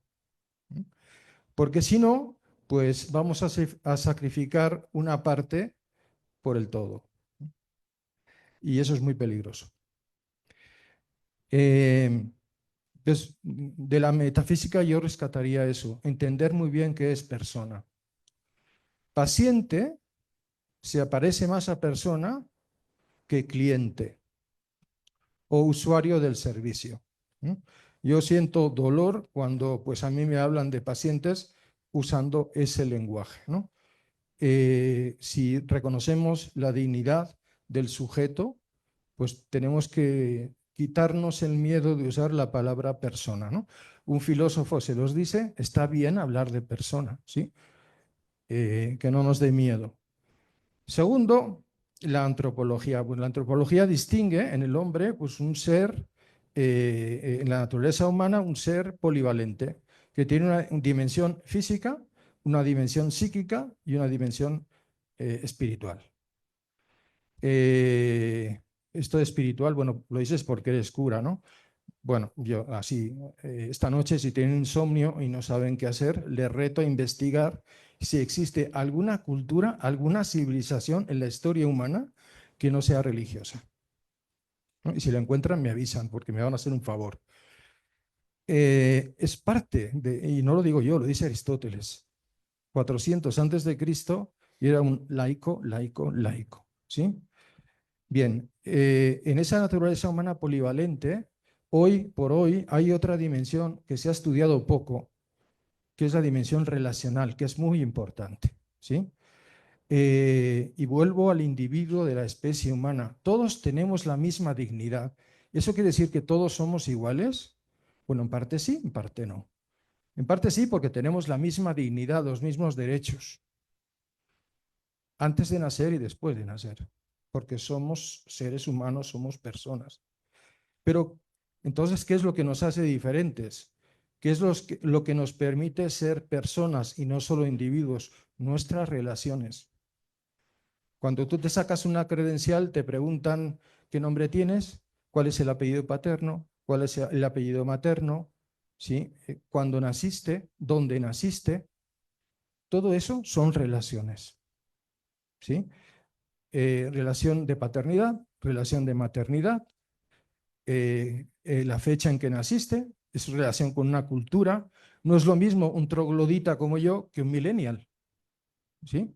Porque si no, pues vamos a sacrificar una parte por el todo. Y eso es muy peligroso. Pues, de la metafísica yo rescataría eso, entender muy bien qué es persona. Paciente se parece más a persona que cliente o usuario del servicio. Yo siento dolor cuando pues a mí me hablan de pacientes usando ese lenguaje, ¿no? Si reconocemos la dignidad del sujeto, pues tenemos que quitarnos el miedo de usar la palabra persona, ¿no? Un filósofo se los dice, está bien hablar de persona, ¿sí? Que no nos dé miedo. Segundo, la antropología. Pues la antropología distingue en el hombre pues, un ser, en la naturaleza humana, un ser polivalente, que tiene una dimensión física, una dimensión psíquica y una dimensión espiritual. Esto de espiritual, bueno, lo dices porque eres cura, ¿no? Bueno, yo así, esta noche si tienen insomnio y no saben qué hacer, les reto a investigar si existe alguna cultura, alguna civilización en la historia humana que no sea religiosa, ¿no? Y si la encuentran, me avisan porque me van a hacer un favor. Es parte de, y no lo digo yo, lo dice Aristóteles, 400 antes de Cristo, y era un laico, ¿sí? Bien, en esa naturaleza humana polivalente, hoy por hoy hay otra dimensión que se ha estudiado poco, que es la dimensión relacional, que es muy importante, ¿sí? Y vuelvo al individuo de la especie humana. Todos tenemos la misma dignidad. ¿Eso quiere decir que todos somos iguales? Bueno, en parte sí, en parte no. En parte sí, porque tenemos la misma dignidad, los mismos derechos, antes de nacer y después de nacer, porque somos seres humanos, somos personas. Pero entonces, ¿qué es lo que nos hace diferentes? ¿Qué es lo que nos permite ser personas y no solo individuos? Nuestras relaciones. Cuando tú te sacas una credencial, te preguntan qué nombre tienes, cuál es el apellido paterno, cuál es el apellido materno, ¿sí? Cuándo naciste, dónde naciste. Todo eso son relaciones, ¿sí? Relación de paternidad, relación de maternidad, la fecha en que naciste, es relación con una cultura. No es lo mismo un troglodita como yo que un millennial, ¿sí?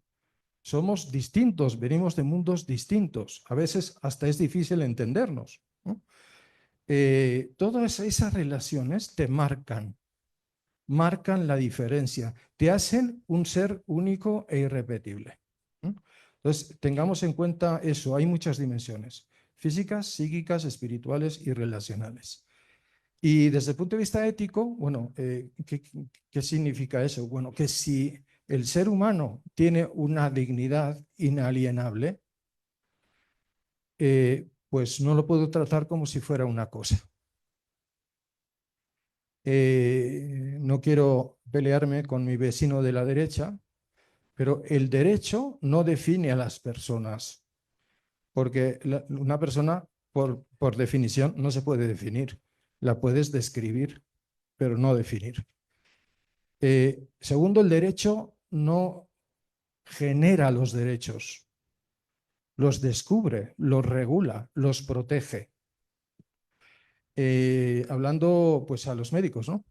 Somos distintos, venimos de mundos distintos. A veces hasta es difícil entendernos, ¿no? Todas esas relaciones te marcan la diferencia, te hacen un ser único e irrepetible, ¿no? Entonces, tengamos en cuenta eso, hay muchas dimensiones, físicas, psíquicas, espirituales y relacionales. Y desde el punto de vista ético, bueno, ¿qué significa eso? Bueno, que si el ser humano tiene una dignidad inalienable, pues no lo puedo tratar como si fuera una cosa. No quiero pelearme con mi vecino de la derecha, pero el derecho no define a las personas, porque una persona, por definición, no se puede definir. La puedes describir, pero no definir. Segundo, el derecho no genera los derechos, los descubre, los regula, los protege. Hablando pues a los médicos, ¿no?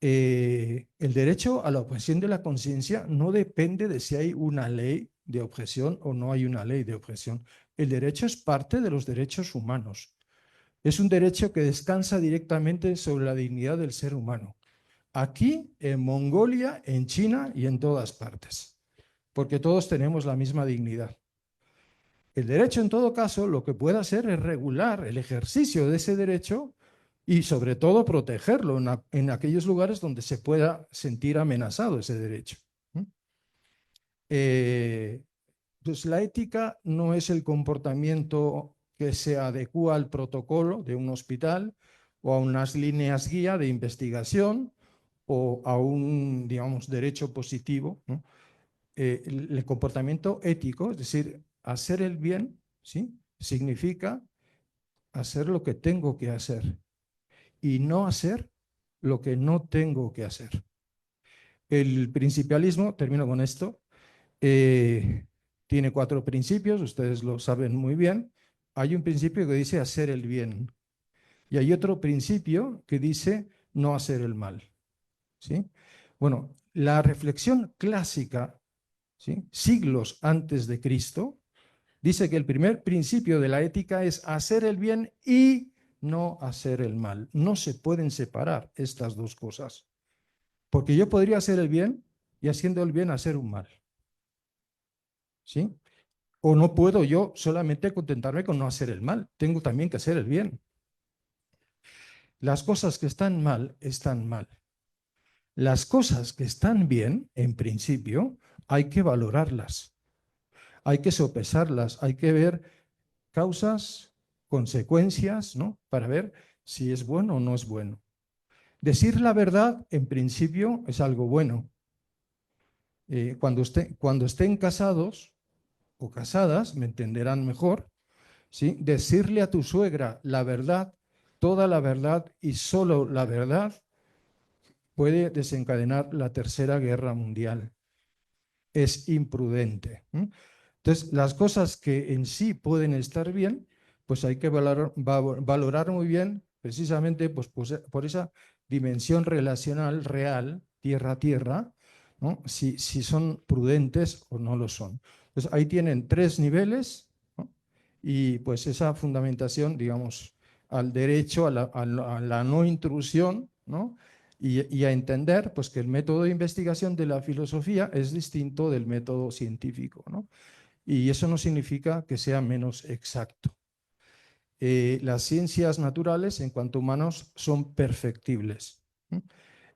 El derecho a la objeción de la conciencia no depende de si hay una ley de objeción o no hay una ley de objeción. El derecho es parte de los derechos humanos. Es un derecho que descansa directamente sobre la dignidad del ser humano. Aquí, en Mongolia, en China y en todas partes, porque todos tenemos la misma dignidad. El derecho, en todo caso, lo que puede hacer es regular el ejercicio de ese derecho y, sobre todo, protegerlo en aquellos lugares donde se pueda sentir amenazado ese derecho. Pues la ética no es el comportamiento que se adecúa al protocolo de un hospital o a unas líneas guía de investigación o a un, digamos, derecho positivo, ¿no? El comportamiento ético, es decir, hacer el bien, ¿sí? Significa hacer lo que tengo que hacer y no hacer lo que no tengo que hacer. El principialismo, termino con esto, tiene 4 principios, ustedes lo saben muy bien. Hay un principio que dice hacer el bien y hay otro principio que dice no hacer el mal, ¿sí? Bueno, la reflexión clásica, ¿sí? Siglos antes de Cristo, dice que el primer principio de la ética es hacer el bien y no hacer el mal. No se pueden separar estas dos cosas. Porque yo podría hacer el bien y haciendo el bien hacer un mal. ¿Sí? O no puedo yo solamente contentarme con no hacer el mal. Tengo también que hacer el bien. Las cosas que están mal, están mal. Las cosas que están bien, en principio, hay que valorarlas. Hay que sopesarlas. Hay que ver causas, consecuencias, ¿no? Para ver si es bueno o no es bueno. Decir la verdad, en principio, es algo bueno. Cuando estén casados o casadas, me entenderán mejor, ¿sí? Decirle a tu suegra la verdad, toda la verdad y solo la verdad, puede desencadenar la Tercera Guerra Mundial. Es imprudente. Entonces, las cosas que en sí pueden estar bien, pues hay que valorar muy bien, precisamente pues, por esa dimensión relacional real, tierra a tierra, ¿no? Si son prudentes o no lo son. Entonces, ahí tienen 3 niveles, ¿no? Y pues esa fundamentación, digamos, al derecho, a la no intrusión, ¿no? Y a entender pues, que el método de investigación de la filosofía es distinto del método científico, ¿no? Y eso no significa que sea menos exacto. Las ciencias naturales, en cuanto a humanos, son perfectibles.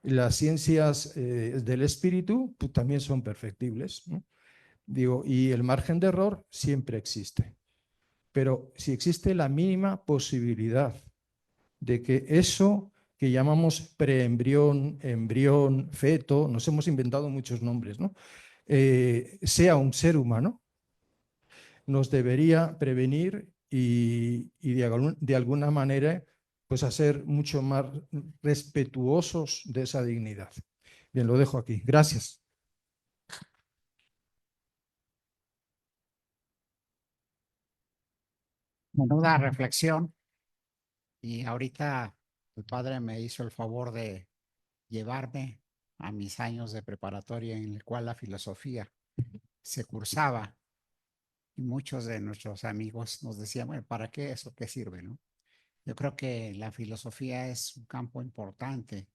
Las ciencias del espíritu pues, también son perfectibles, ¿no? Digo, y el margen de error siempre existe. Pero si existe la mínima posibilidad de que eso que llamamos preembrión, embrión, feto, nos hemos inventado muchos nombres, ¿no? Sea un ser humano, nos debería prevenir y de alguna manera pues a ser mucho más respetuosos de esa dignidad. Bien, lo dejo aquí. Gracias. Menuda reflexión. Y ahorita el padre me hizo el favor de llevarme a mis años de preparatoria en el cual la filosofía se cursaba. Y muchos de nuestros amigos nos decían, bueno, ¿para qué eso? ¿Qué sirve, no? Yo creo que la filosofía es un campo importante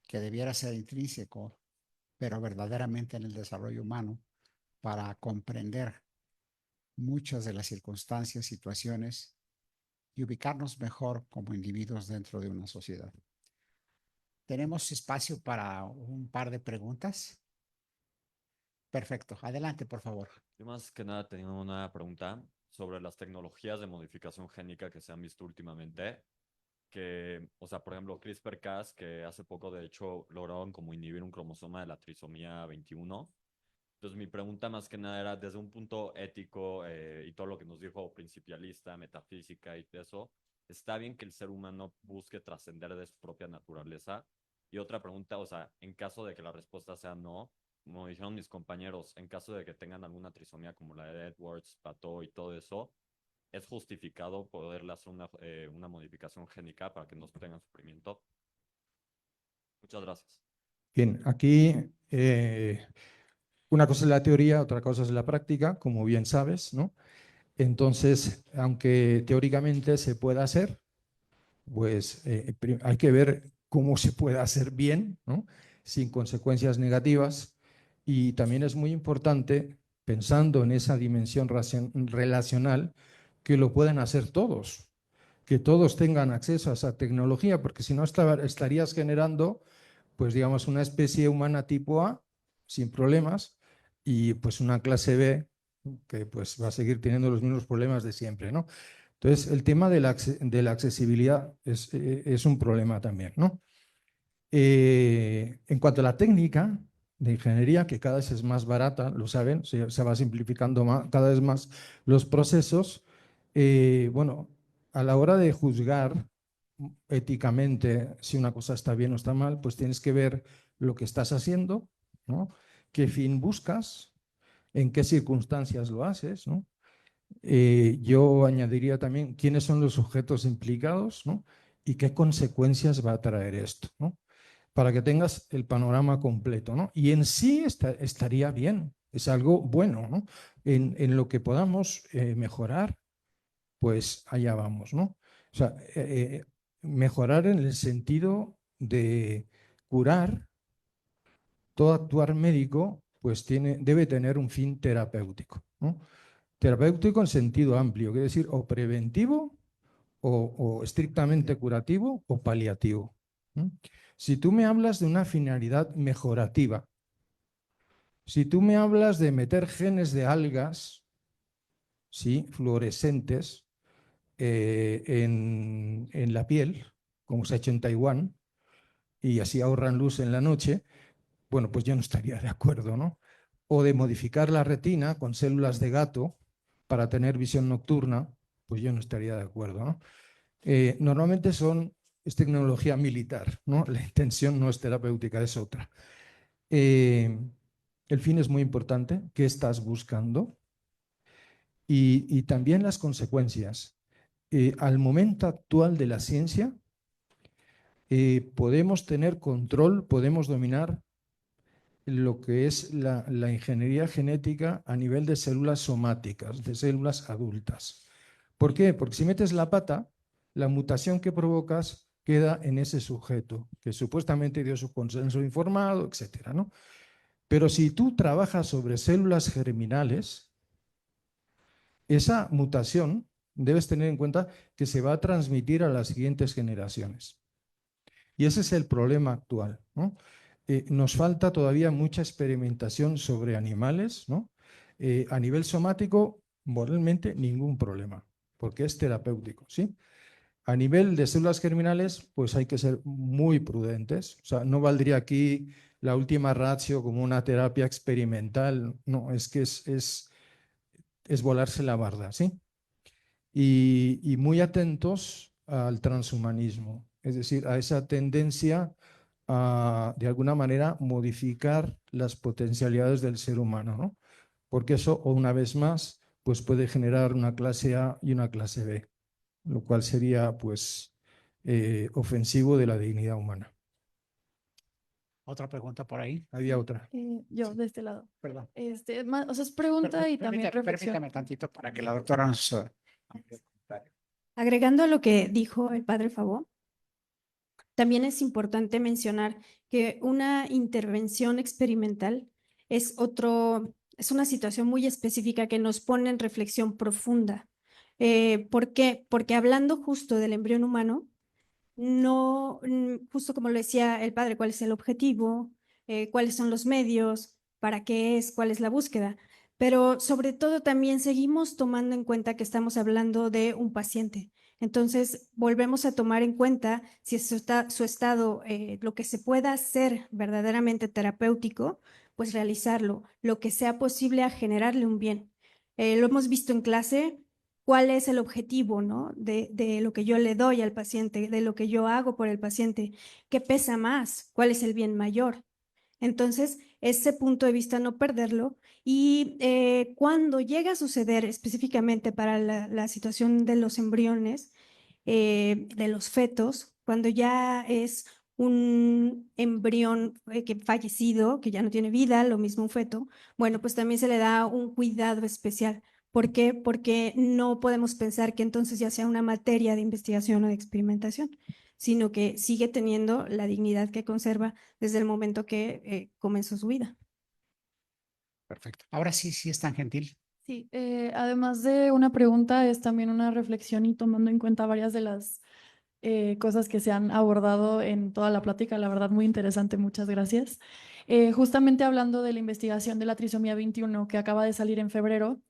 que debiera ser intrínseco, pero verdaderamente en el desarrollo humano para comprender muchas de las circunstancias, situaciones y ubicarnos mejor como individuos dentro de una sociedad. ¿Tenemos espacio para un par de preguntas? Perfecto. Adelante, por favor. Yo más que nada tenía una pregunta sobre las tecnologías de modificación génica que se han visto últimamente. Que, o sea, por ejemplo, CRISPR-Cas, que hace poco de hecho lograron como inhibir un cromosoma de la trisomía 21. Entonces mi pregunta más que nada era desde un punto ético y todo lo que nos dijo principialista, metafísica y eso, ¿está bien que el ser humano busque trascender de su propia naturaleza? Y otra pregunta, o sea, en caso de que la respuesta sea no, como dijeron mis compañeros, en caso de que tengan alguna trisomía como la de Edwards, Pato y todo eso, ¿es justificado poderle hacer una modificación génica para que no tengan sufrimiento? Muchas gracias. Bien, aquí una cosa es la teoría, otra cosa es la práctica, como bien sabes, ¿no? Entonces, aunque teóricamente se pueda hacer, pues hay que ver cómo se puede hacer bien, ¿no? Sin consecuencias negativas. Y también es muy importante, pensando en esa dimensión relacional, que lo puedan hacer todos, que todos tengan acceso a esa tecnología, porque si no estarías generando, pues digamos, una especie humana tipo A, sin problemas, y pues una clase B, que pues va a seguir teniendo los mismos problemas de siempre, ¿no? Entonces, el tema de la accesibilidad es un problema también, ¿no? En cuanto a la técnica de ingeniería, que cada vez es más barata, lo saben, se va simplificando cada vez más los procesos, bueno, a la hora de juzgar éticamente si una cosa está bien o está mal, pues tienes que ver lo que estás haciendo, ¿no? ¿Qué fin buscas? ¿En qué circunstancias lo haces, ¿no? Yo añadiría también quiénes son los sujetos implicados, ¿no? Y qué consecuencias va a traer esto, ¿no? Para que tengas el panorama completo, ¿no? Y en sí estaría bien, es algo bueno, ¿no? En lo que podamos mejorar, pues allá vamos, ¿no? sea, mejorar en el sentido de curar, todo actuar médico pues debe tener un fin terapéutico, ¿no? Terapéutico en sentido amplio, quiere decir o preventivo o estrictamente curativo o paliativo. Si tú me hablas de una finalidad mejorativa, si tú me hablas de meter genes de algas, ¿sí?, fluorescentes en la piel, como se ha hecho en Taiwán, y así ahorran luz en la noche, bueno, pues yo no estaría de acuerdo, ¿no? O de modificar la retina con células de gato para tener visión nocturna, pues yo no estaría de acuerdo, ¿no? Normalmente es tecnología militar, ¿no? La intención no es terapéutica, es otra. El fin es muy importante. ¿Qué estás buscando? Y también las consecuencias. Al momento actual de la ciencia, podemos tener control, podemos dominar lo que es la ingeniería genética a nivel de células somáticas, de células adultas. ¿Por qué? Porque si metes la pata, la mutación que provocas queda en ese sujeto, que supuestamente dio su consenso informado, etcétera, ¿no? Pero si tú trabajas sobre células germinales, esa mutación debes tener en cuenta que se va a transmitir a las siguientes generaciones. Y ese es el problema actual, ¿no? Nos falta todavía mucha experimentación sobre animales, ¿no? A nivel somático, moralmente, ningún problema, porque es terapéutico, ¿sí? A nivel de células germinales, pues hay que ser muy prudentes. O sea, no valdría aquí la última ratio como una terapia experimental. No, es que es volarse la barda, ¿sí? Y muy atentos al transhumanismo, es decir, a esa tendencia a, de alguna manera, modificar las potencialidades del ser humano, ¿no? Porque eso, una vez más, pues puede generar una clase A y una clase B, lo cual sería, pues, ofensivo de la dignidad humana. Otra pregunta por ahí. Había otra. Yo, de este lado. Perdón. O sea, es pregunta y también reflexión. Permítame tantito para que la doctora nos... Agregando a lo que dijo el padre Favó, también es importante mencionar que una intervención experimental es una situación muy específica que nos pone en reflexión profunda. ¿Por qué? Porque hablando justo del embrión humano, no, justo como lo decía el padre, cuál es el objetivo, cuáles son los medios, para qué es, cuál es la búsqueda, pero sobre todo también seguimos tomando en cuenta que estamos hablando de un paciente. Entonces, volvemos a tomar en cuenta si su estado, lo que se pueda hacer verdaderamente terapéutico, pues realizarlo, lo que sea posible a generarle un bien. Lo hemos visto en clase, cuál es el objetivo, ¿no? De lo que yo le doy al paciente, de lo que yo hago por el paciente, qué pesa más, cuál es el bien mayor. Entonces, ese punto de vista no perderlo y cuando llega a suceder específicamente para la situación de los embriones, de los fetos, cuando ya es un embrión que fallecido, que ya no tiene vida, lo mismo un feto, bueno, pues también se le da un cuidado especial. ¿Por qué? Porque no podemos pensar que entonces ya sea una materia de investigación o de experimentación, sino que sigue teniendo la dignidad que conserva desde el momento que comenzó su vida. Perfecto. Ahora sí es tan gentil. Sí, además de una pregunta, es también una reflexión y tomando en cuenta varias de las cosas que se han abordado en toda la plática, la verdad muy interesante, muchas gracias. Justamente hablando de la investigación de la trisomía 21 que acaba de salir en febrero,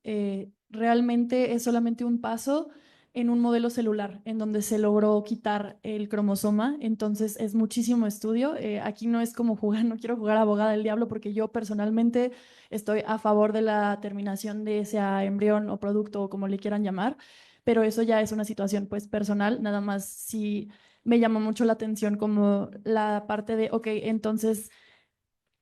realmente es solamente un paso en un modelo celular en donde se logró quitar el cromosoma, entonces es muchísimo estudio. Aquí no es como jugar, no quiero jugar abogada del diablo porque yo personalmente estoy a favor de la terminación de ese embrión o producto o como le quieran llamar, pero eso ya es una situación pues personal, nada más sí me llamó mucho la atención como la parte de, ok, entonces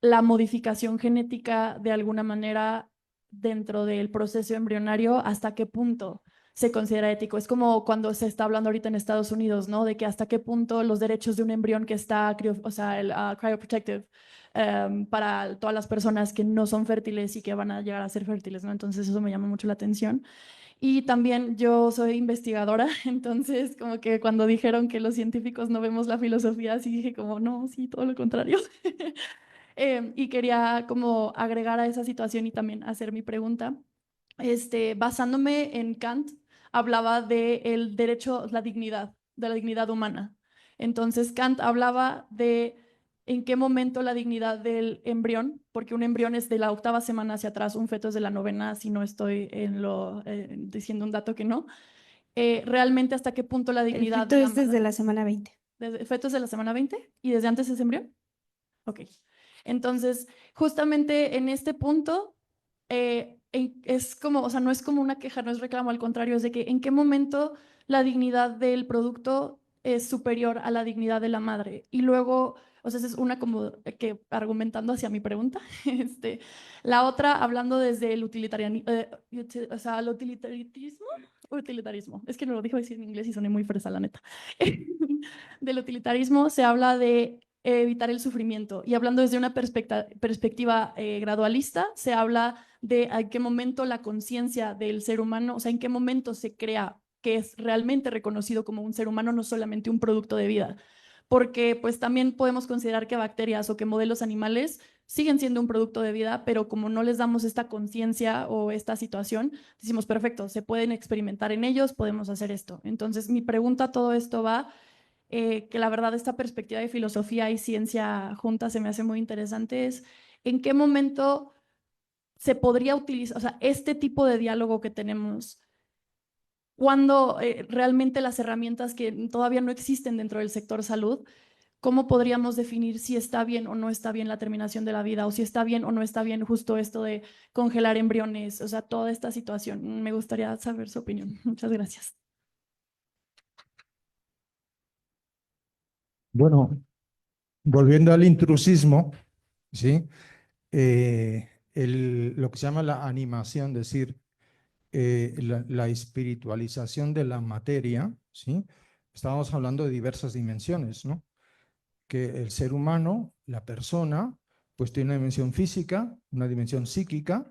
la modificación genética de alguna manera dentro del proceso embrionario, ¿hasta qué punto se considera ético? Es como cuando se está hablando ahorita en Estados Unidos, ¿no? De que hasta qué punto los derechos de un embrión que está, o sea, el cryoprotective, para todas las personas que no son fértiles y que van a llegar a ser fértiles, ¿no? Entonces eso me llama mucho la atención. Y también yo soy investigadora, entonces como que cuando dijeron que los científicos no vemos la filosofía, sí dije como, no, sí, todo lo contrario. Y quería como agregar a esa situación y también hacer mi pregunta. Basándome en Kant, hablaba de el derecho, de la dignidad humana. Entonces Kant hablaba de en qué momento la dignidad del embrión, porque un embrión es de la 8ª semana hacia atrás, un feto es de la 9ª, si no estoy diciendo un dato que no, realmente hasta qué punto la El dignidad feto de la es desde madre. la semana 20. ¿El feto es de la semana 20 y desde antes es embrión? Ok. Entonces, justamente en este punto, es como, o sea, no es como una queja, no es reclamo, al contrario, es de que en qué momento la dignidad del producto es superior a la dignidad de la madre. Y luego, o sea, esa es una como que argumentando hacia mi pregunta. La otra, hablando desde el utilitarismo, o sea, el utilitarismo. Es que no lo dijo decir en inglés y soné muy fresa, la neta. Del utilitarismo se habla de evitar el sufrimiento. Y hablando desde una perspectiva gradualista, se habla de en qué momento la conciencia del ser humano, o sea, en qué momento se crea que es realmente reconocido como un ser humano, no solamente un producto de vida. Porque pues también podemos considerar que bacterias o que modelos animales siguen siendo un producto de vida, pero como no les damos esta conciencia o esta situación, decimos, perfecto, se pueden experimentar en ellos, podemos hacer esto. Entonces, mi pregunta a todo esto va que la verdad esta perspectiva de filosofía y ciencia juntas se me hace muy interesante, es en qué momento se podría utilizar, o sea, este tipo de diálogo que tenemos, cuando realmente las herramientas que todavía no existen dentro del sector salud, ¿cómo podríamos definir si está bien o no está bien la terminación de la vida o si está bien o no está bien justo esto de congelar embriones, o sea, toda esta situación? Me gustaría saber su opinión. Muchas gracias. Bueno, volviendo al intrusismo, ¿sí? Lo que se llama la animación, es decir, la espiritualización de la materia, ¿sí? Estábamos hablando de diversas dimensiones, ¿no? Que el ser humano, la persona, pues tiene una dimensión física, una dimensión psíquica,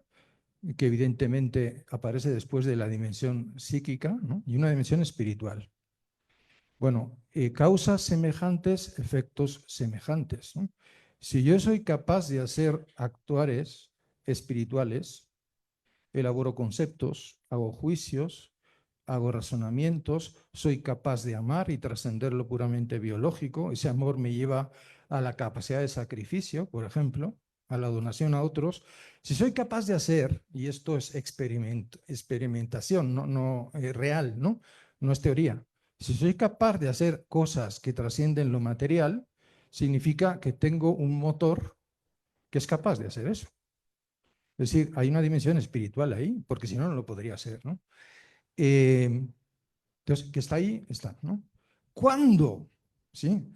que evidentemente aparece después de la dimensión psíquica, ¿no? Y una dimensión espiritual. Bueno, causas semejantes, efectos semejantes, ¿no? Si yo soy capaz de hacer actuares espirituales, elaboro conceptos, hago juicios, hago razonamientos, soy capaz de amar y trascender lo puramente biológico. Ese amor me lleva a la capacidad de sacrificio, por ejemplo, a la donación a otros. Si soy capaz de hacer, y esto es experimentación, no real, ¿no? No es teoría. Si soy capaz de hacer cosas que trascienden lo material, significa que tengo un motor que es capaz de hacer eso. Es decir, hay una dimensión espiritual ahí, porque si no, no lo podría hacer, ¿no? Entonces, que está ahí, está, ¿no? ¿Cuándo? ¿Sí?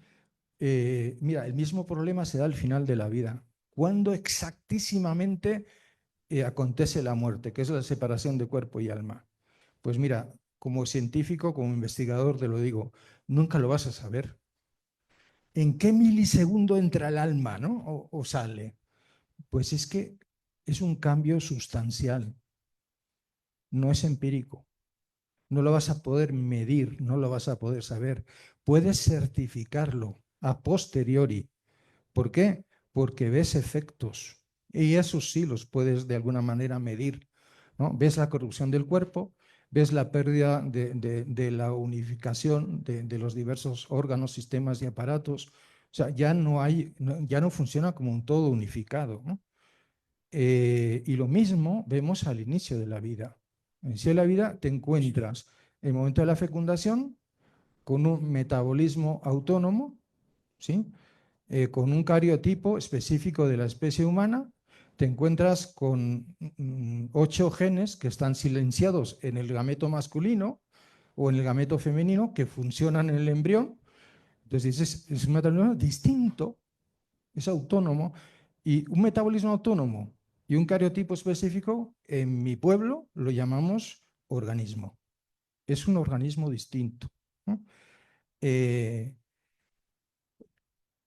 Mira, el mismo problema se da al final de la vida. ¿Cuándo exactísimamente acontece la muerte, que es la separación de cuerpo y alma? Pues mira, como científico, como investigador, te lo digo, nunca lo vas a saber. ¿En qué milisegundo entra el alma, ¿no? O sale? Pues es que es un cambio sustancial, no es empírico. No lo vas a poder medir, no lo vas a poder saber. Puedes certificarlo a posteriori. ¿Por qué? Porque ves efectos y esos sí los puedes de alguna manera medir, ¿no? Ves la corrupción del cuerpo, ves la pérdida de la unificación de los diversos órganos, sistemas y aparatos. O sea, ya no funciona como un todo unificado, ¿no? Y lo mismo vemos al inicio de la vida. Al inicio de la vida te encuentras en el momento de la fecundación con un metabolismo autónomo, ¿sí? Con un cariotipo específico de la especie humana, te encuentras con 8 genes que están silenciados en el gameto masculino o en el gameto femenino que funcionan en el embrión. Entonces es un metabolismo distinto, es autónomo, y un metabolismo autónomo y un cariotipo específico, en mi pueblo lo llamamos organismo. Es un organismo distinto, ¿no?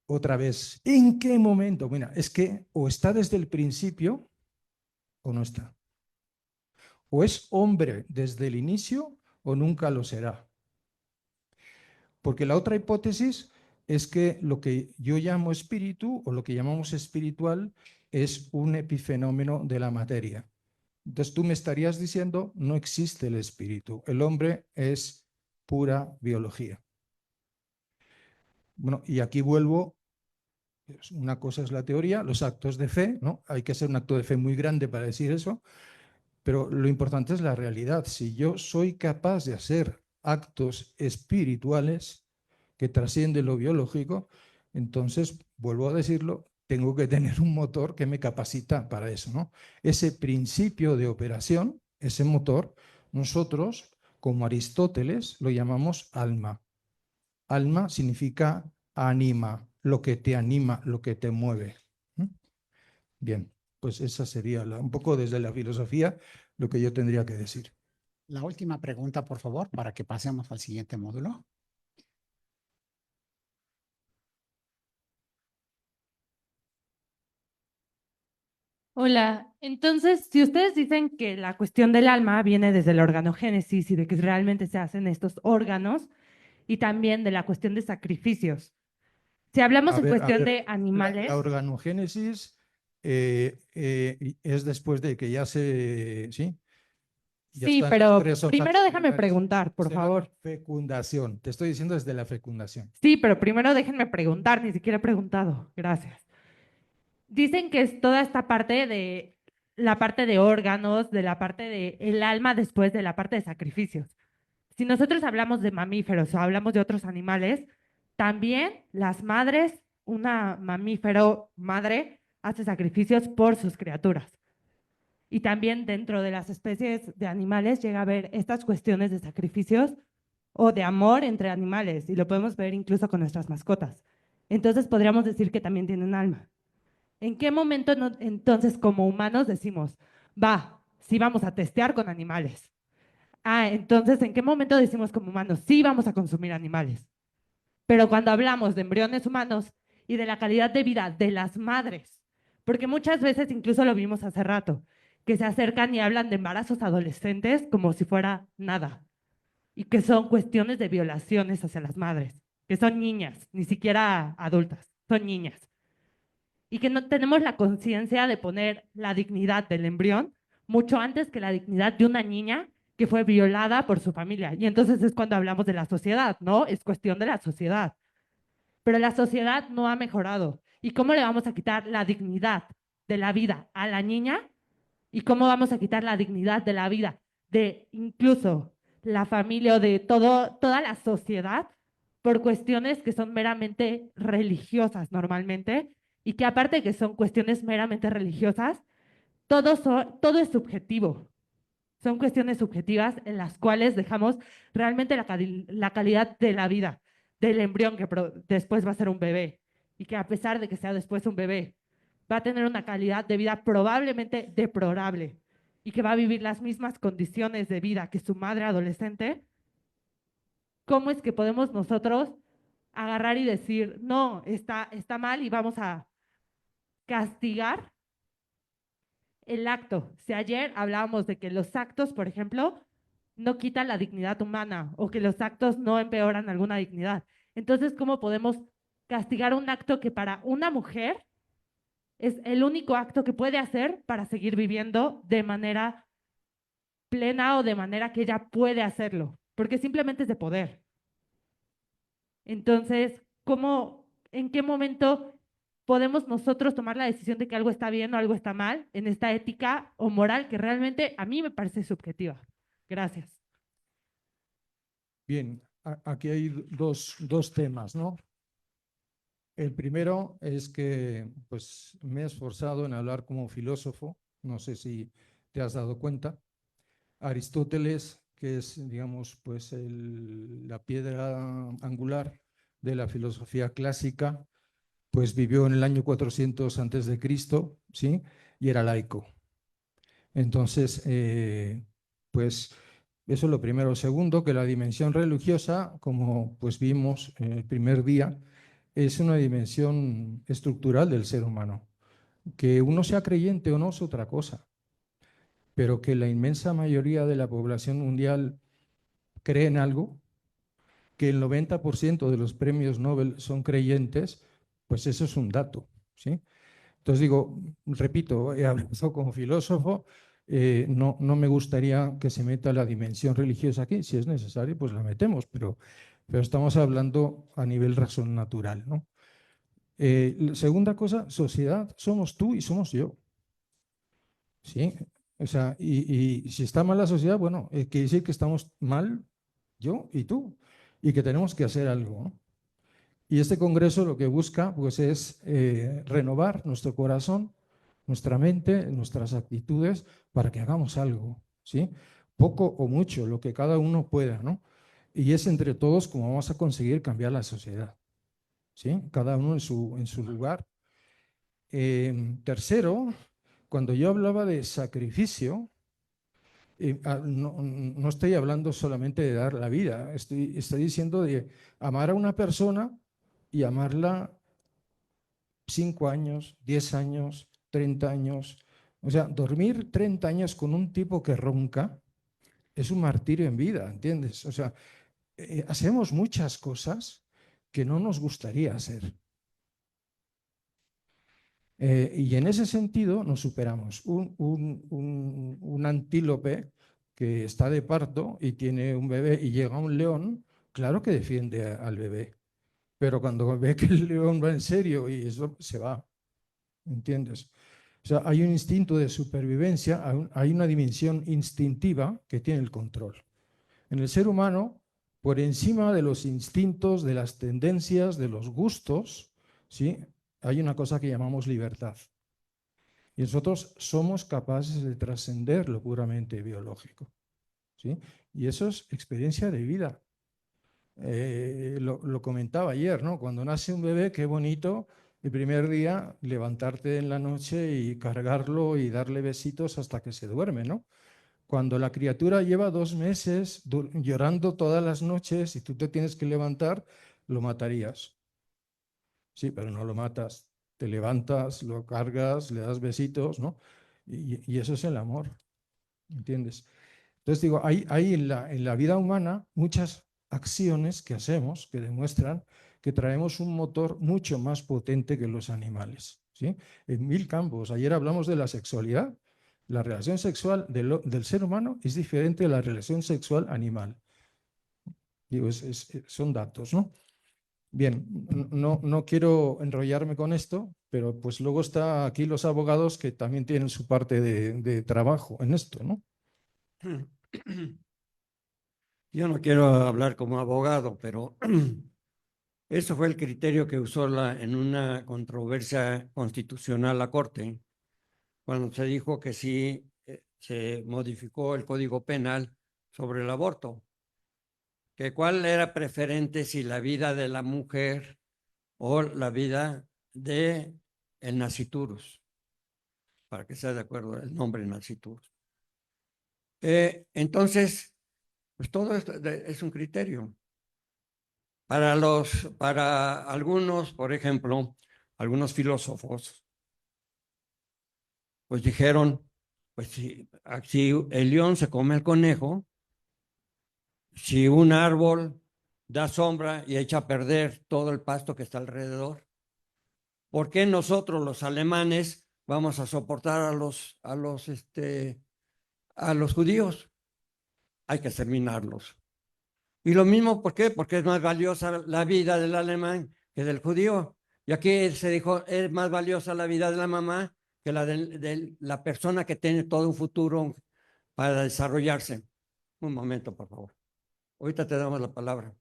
Otra vez, ¿en qué momento? Mira, es que o está desde el principio o no está. O es hombre desde el inicio o nunca lo será. Porque la otra hipótesis es que lo que yo llamo espíritu o lo que llamamos espiritual es un epifenómeno de la materia. Entonces tú me estarías diciendo, no existe el espíritu, el hombre es pura biología. Bueno, y aquí vuelvo, una cosa es la teoría, los actos de fe, ¿no? Hay que hacer un acto de fe muy grande para decir eso, pero lo importante es la realidad. Si yo soy capaz de hacer actos espirituales que trascienden lo biológico, entonces, vuelvo a decirlo, tengo que tener un motor que me capacita para eso, ¿no? Ese principio de operación, ese motor, nosotros, como Aristóteles, lo llamamos alma. Alma significa anima, lo que te anima, lo que te mueve. Bien, pues esa sería un poco desde la filosofía lo que yo tendría que decir. La última pregunta, por favor, para que pasemos al siguiente módulo. Hola, entonces, si ustedes dicen que la cuestión del alma viene desde la organogénesis y de que realmente se hacen estos órganos y también de la cuestión de sacrificios. Si hablamos en cuestión de animales. La organogénesis es después de que ya se... ¿sí? Ya Sí, están pero los tres primero déjame órganos preguntar, por Se llama favor. Fecundación. Te estoy diciendo desde la fecundación. Sí, pero primero déjenme preguntar, ni siquiera he preguntado. Gracias. Dicen que es toda esta parte de la parte de órganos, de la parte de el alma después de la parte de sacrificios. Si nosotros hablamos de mamíferos o hablamos de otros animales, también las madres, una mamífero madre hace sacrificios por sus criaturas. Y también dentro de las especies de animales llega a haber estas cuestiones de sacrificios o de amor entre animales, y lo podemos ver incluso con nuestras mascotas. Entonces podríamos decir que también tienen alma. ¿En qué momento entonces como humanos decimos, va, sí vamos a testear con animales? Ah, entonces, ¿en qué momento decimos como humanos, sí vamos a consumir animales? Pero cuando hablamos de embriones humanos y de la calidad de vida de las madres, porque muchas veces, incluso lo vimos hace rato, que se acercan y hablan de embarazos adolescentes como si fuera nada, y que son cuestiones de violaciones hacia las madres, que son niñas, ni siquiera adultas, son niñas. Y que no tenemos la conciencia de poner la dignidad del embrión mucho antes que la dignidad de una niña que fue violada por su familia. Y entonces es cuando hablamos de la sociedad, ¿no? Es cuestión de la sociedad. Pero la sociedad no ha mejorado. ¿Y cómo le vamos a quitar la dignidad de la vida a la niña? ¿Y cómo vamos a quitar la dignidad de la vida de incluso la familia o de toda la sociedad por cuestiones que son meramente religiosas normalmente? Y que aparte de que son cuestiones meramente religiosas, todo es subjetivo. Son cuestiones subjetivas en las cuales dejamos realmente la calidad de la vida del embrión que después va a ser un bebé y que a pesar de que sea después un bebé, va a tener una calidad de vida probablemente deplorable y que va a vivir las mismas condiciones de vida que su madre adolescente. ¿Cómo es que podemos nosotros agarrar y decir, no, está mal y vamos a castigar el acto? Si ayer hablábamos de que los actos, por ejemplo, no quitan la dignidad humana o que los actos no empeoran alguna dignidad. Entonces, ¿cómo podemos castigar un acto que para una mujer es el único acto que puede hacer para seguir viviendo de manera plena o de manera que ella puede hacerlo? Porque simplemente es de poder. Entonces, en qué momento podemos nosotros tomar la decisión de que algo está bien o algo está mal en esta ética o moral que realmente a mí me parece subjetiva? Gracias. Bien, aquí hay dos temas, ¿no? El primero es que pues, me he esforzado en hablar como filósofo, no sé si te has dado cuenta. Aristóteles, que es, digamos, pues la piedra angular de la filosofía clásica, pues vivió en el año 400 antes de Cristo, ¿sí? Y era laico. Entonces, pues eso es lo primero. Segundo, que la dimensión religiosa, como pues vimos en el primer día, es una dimensión estructural del ser humano. Que uno sea creyente o no es otra cosa. pero que la inmensa mayoría de la población mundial cree en algo, que el 90% de los premios Nobel son creyentes, pues eso es un dato, ¿sí? Entonces digo, repito, he hablado como filósofo, no me gustaría que se meta la dimensión religiosa aquí. Si es necesario, pues la metemos, pero estamos hablando a nivel razón natural, ¿no? La segunda cosa, sociedad, somos tú y somos yo. ¿Sí? O sea, y si está mal la sociedad, bueno, quiere decir que estamos mal yo y tú, y que tenemos que hacer algo, ¿no? Y este congreso lo que busca, pues, es renovar nuestro corazón, nuestra mente, nuestras actitudes, para que hagamos algo, ¿sí? Poco o mucho, lo que cada uno pueda, ¿no? Y es entre todos como vamos a conseguir cambiar la sociedad, ¿sí? Cada uno en su lugar. Tercero, cuando yo hablaba de sacrificio, no estoy hablando solamente de dar la vida, estoy diciendo de amar a una persona y amarla 5 años, 10 años, 30 años. O sea, dormir 30 años con un tipo que ronca es un martirio en vida, ¿entiendes? O sea, hacemos muchas cosas que no nos gustaría hacer. Y en ese sentido nos superamos. Un antílope que está de parto y tiene un bebé y llega un león, claro que defiende al bebé. Pero cuando ve que el león va en serio y eso se va, ¿entiendes? O sea, hay un instinto de supervivencia, hay una dimensión instintiva que tiene el control. En el ser humano, por encima de los instintos, de las tendencias, de los gustos, ¿sí?, hay una cosa que llamamos libertad. Y nosotros somos capaces de trascender lo puramente biológico, ¿sí? Y eso es experiencia de vida. Lo comentaba ayer, ¿no? Cuando nace un bebé, qué bonito el primer día levantarte en la noche y cargarlo y darle besitos hasta que se duerme, ¿no? Cuando la criatura lleva 2 meses llorando todas las noches y tú te tienes que levantar, lo matarías. Sí, pero no lo matas. Te levantas, lo cargas, le das besitos, ¿no? Y eso es el amor, ¿entiendes? Entonces digo, hay en la vida humana muchas acciones que hacemos que demuestran que traemos un motor mucho más potente que los animales, ¿sí? En 1000 campos. Ayer hablamos de la sexualidad. La relación sexual del ser humano es diferente de la relación sexual animal. Digo, son datos, ¿no? Bien, no quiero enrollarme con esto, pero pues luego está aquí los abogados que también tienen su parte de trabajo en esto, ¿no? Yo no quiero hablar como abogado, pero eso fue el criterio que usó en una controversia constitucional la Corte, cuando se dijo que sí se modificó el Código Penal sobre el aborto, que cuál era preferente, si la vida de la mujer o la vida de el nasciturus, para que sea de acuerdo el nombre nasciturus. Entonces, pues todo esto es un criterio. Para algunos, por ejemplo, algunos filósofos, pues dijeron, pues si el león se come al conejo, si un árbol da sombra y echa a perder todo el pasto que está alrededor, ¿por qué nosotros los alemanes vamos a soportar a los judíos? Hay que exterminarlos. Y lo mismo, ¿por qué? Porque es más valiosa la vida del alemán que del judío. Y aquí se dijo, es más valiosa la vida de la mamá que la de la persona que tiene todo un futuro para desarrollarse. Un momento, por favor. Ahorita te damos la palabra.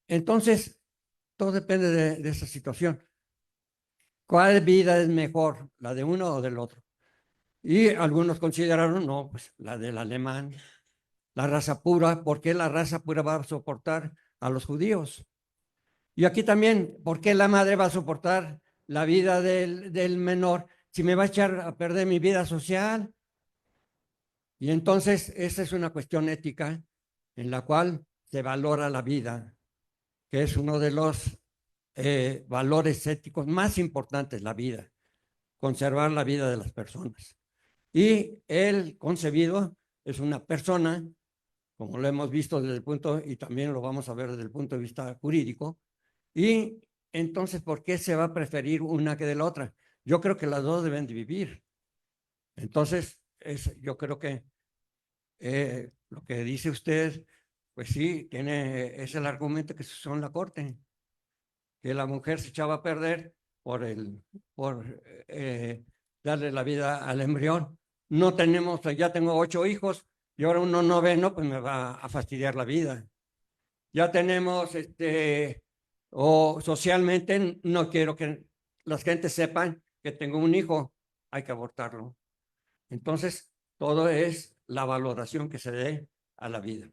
Entonces, todo depende de esa situación. ¿Cuál vida es mejor, la de uno o del otro? Y algunos consideraron, no, pues la del alemán, la raza pura. ¿Por qué la raza pura va a soportar a los judíos? Y aquí también, ¿por qué la madre va a soportar la vida del menor si me va a echar a perder mi vida social? Y entonces, esa es una cuestión ética en la cual se valora la vida, que es uno de los valores éticos más importantes, la vida, conservar la vida de las personas. Y el concebido es una persona, como lo hemos visto desde el punto, y también lo vamos a ver desde el punto de vista jurídico. Y entonces, ¿por qué se va a preferir una que de la otra? Yo creo que las dos deben de vivir. Entonces, yo creo que lo que dice usted, pues sí, es el argumento que se usó en la corte, que la mujer se echaba a perder por darle la vida al embrión. No tenemos, ya tengo 8 hijos y ahora uno noveno, pues me va a fastidiar la vida. Ya tenemos, o socialmente no quiero que las gentes sepan que tengo un hijo, hay que abortarlo. Entonces, todo es la valoración que se dé a la vida.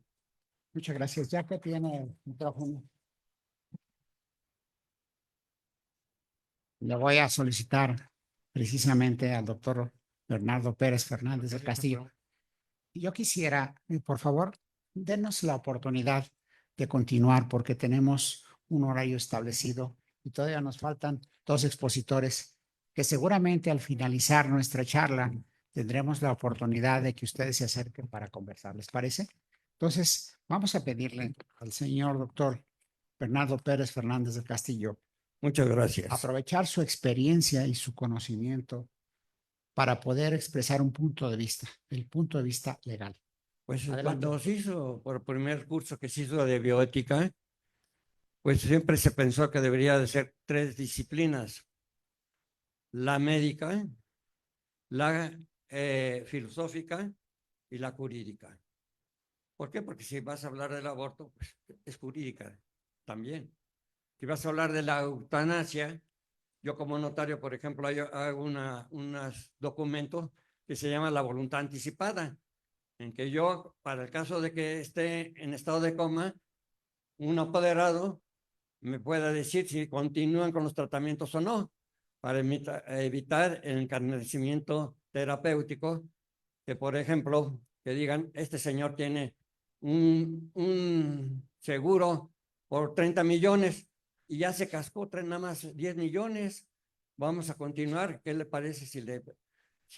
Muchas gracias. Ya que tiene el micrófono, le voy a solicitar precisamente al doctor Bernardo Pérez Fernández del Castillo. Yo quisiera, por favor, denos la oportunidad de continuar porque tenemos un horario establecido y todavía nos faltan 2 expositores que seguramente al finalizar nuestra charla tendremos la oportunidad de que ustedes se acerquen para conversar. ¿Les parece? Entonces, vamos a pedirle al señor doctor Bernardo Pérez Fernández del Castillo. Muchas gracias. Aprovechar su experiencia y su conocimiento para poder expresar un punto de vista, el punto de vista legal. Pues Adelante. cuando se hizo, por el primer curso que se hizo de bioética, pues siempre se pensó que debería de ser 3 disciplinas: la médica, la filosófica y la jurídica. ¿Por qué? Porque si vas a hablar del aborto, pues es jurídica también. Si vas a hablar de la eutanasia, yo como notario, por ejemplo, hago unos documentos que se llama la voluntad anticipada, en que yo, para el caso de que esté en estado de coma, un apoderado me pueda decir si continúan con los tratamientos o no, para evitar el encarnecimiento terapéutico, que por ejemplo, que digan, este señor tiene un seguro por 30 millones y ya se cascó nada más 10 millones, vamos a continuar. ¿Qué le parece si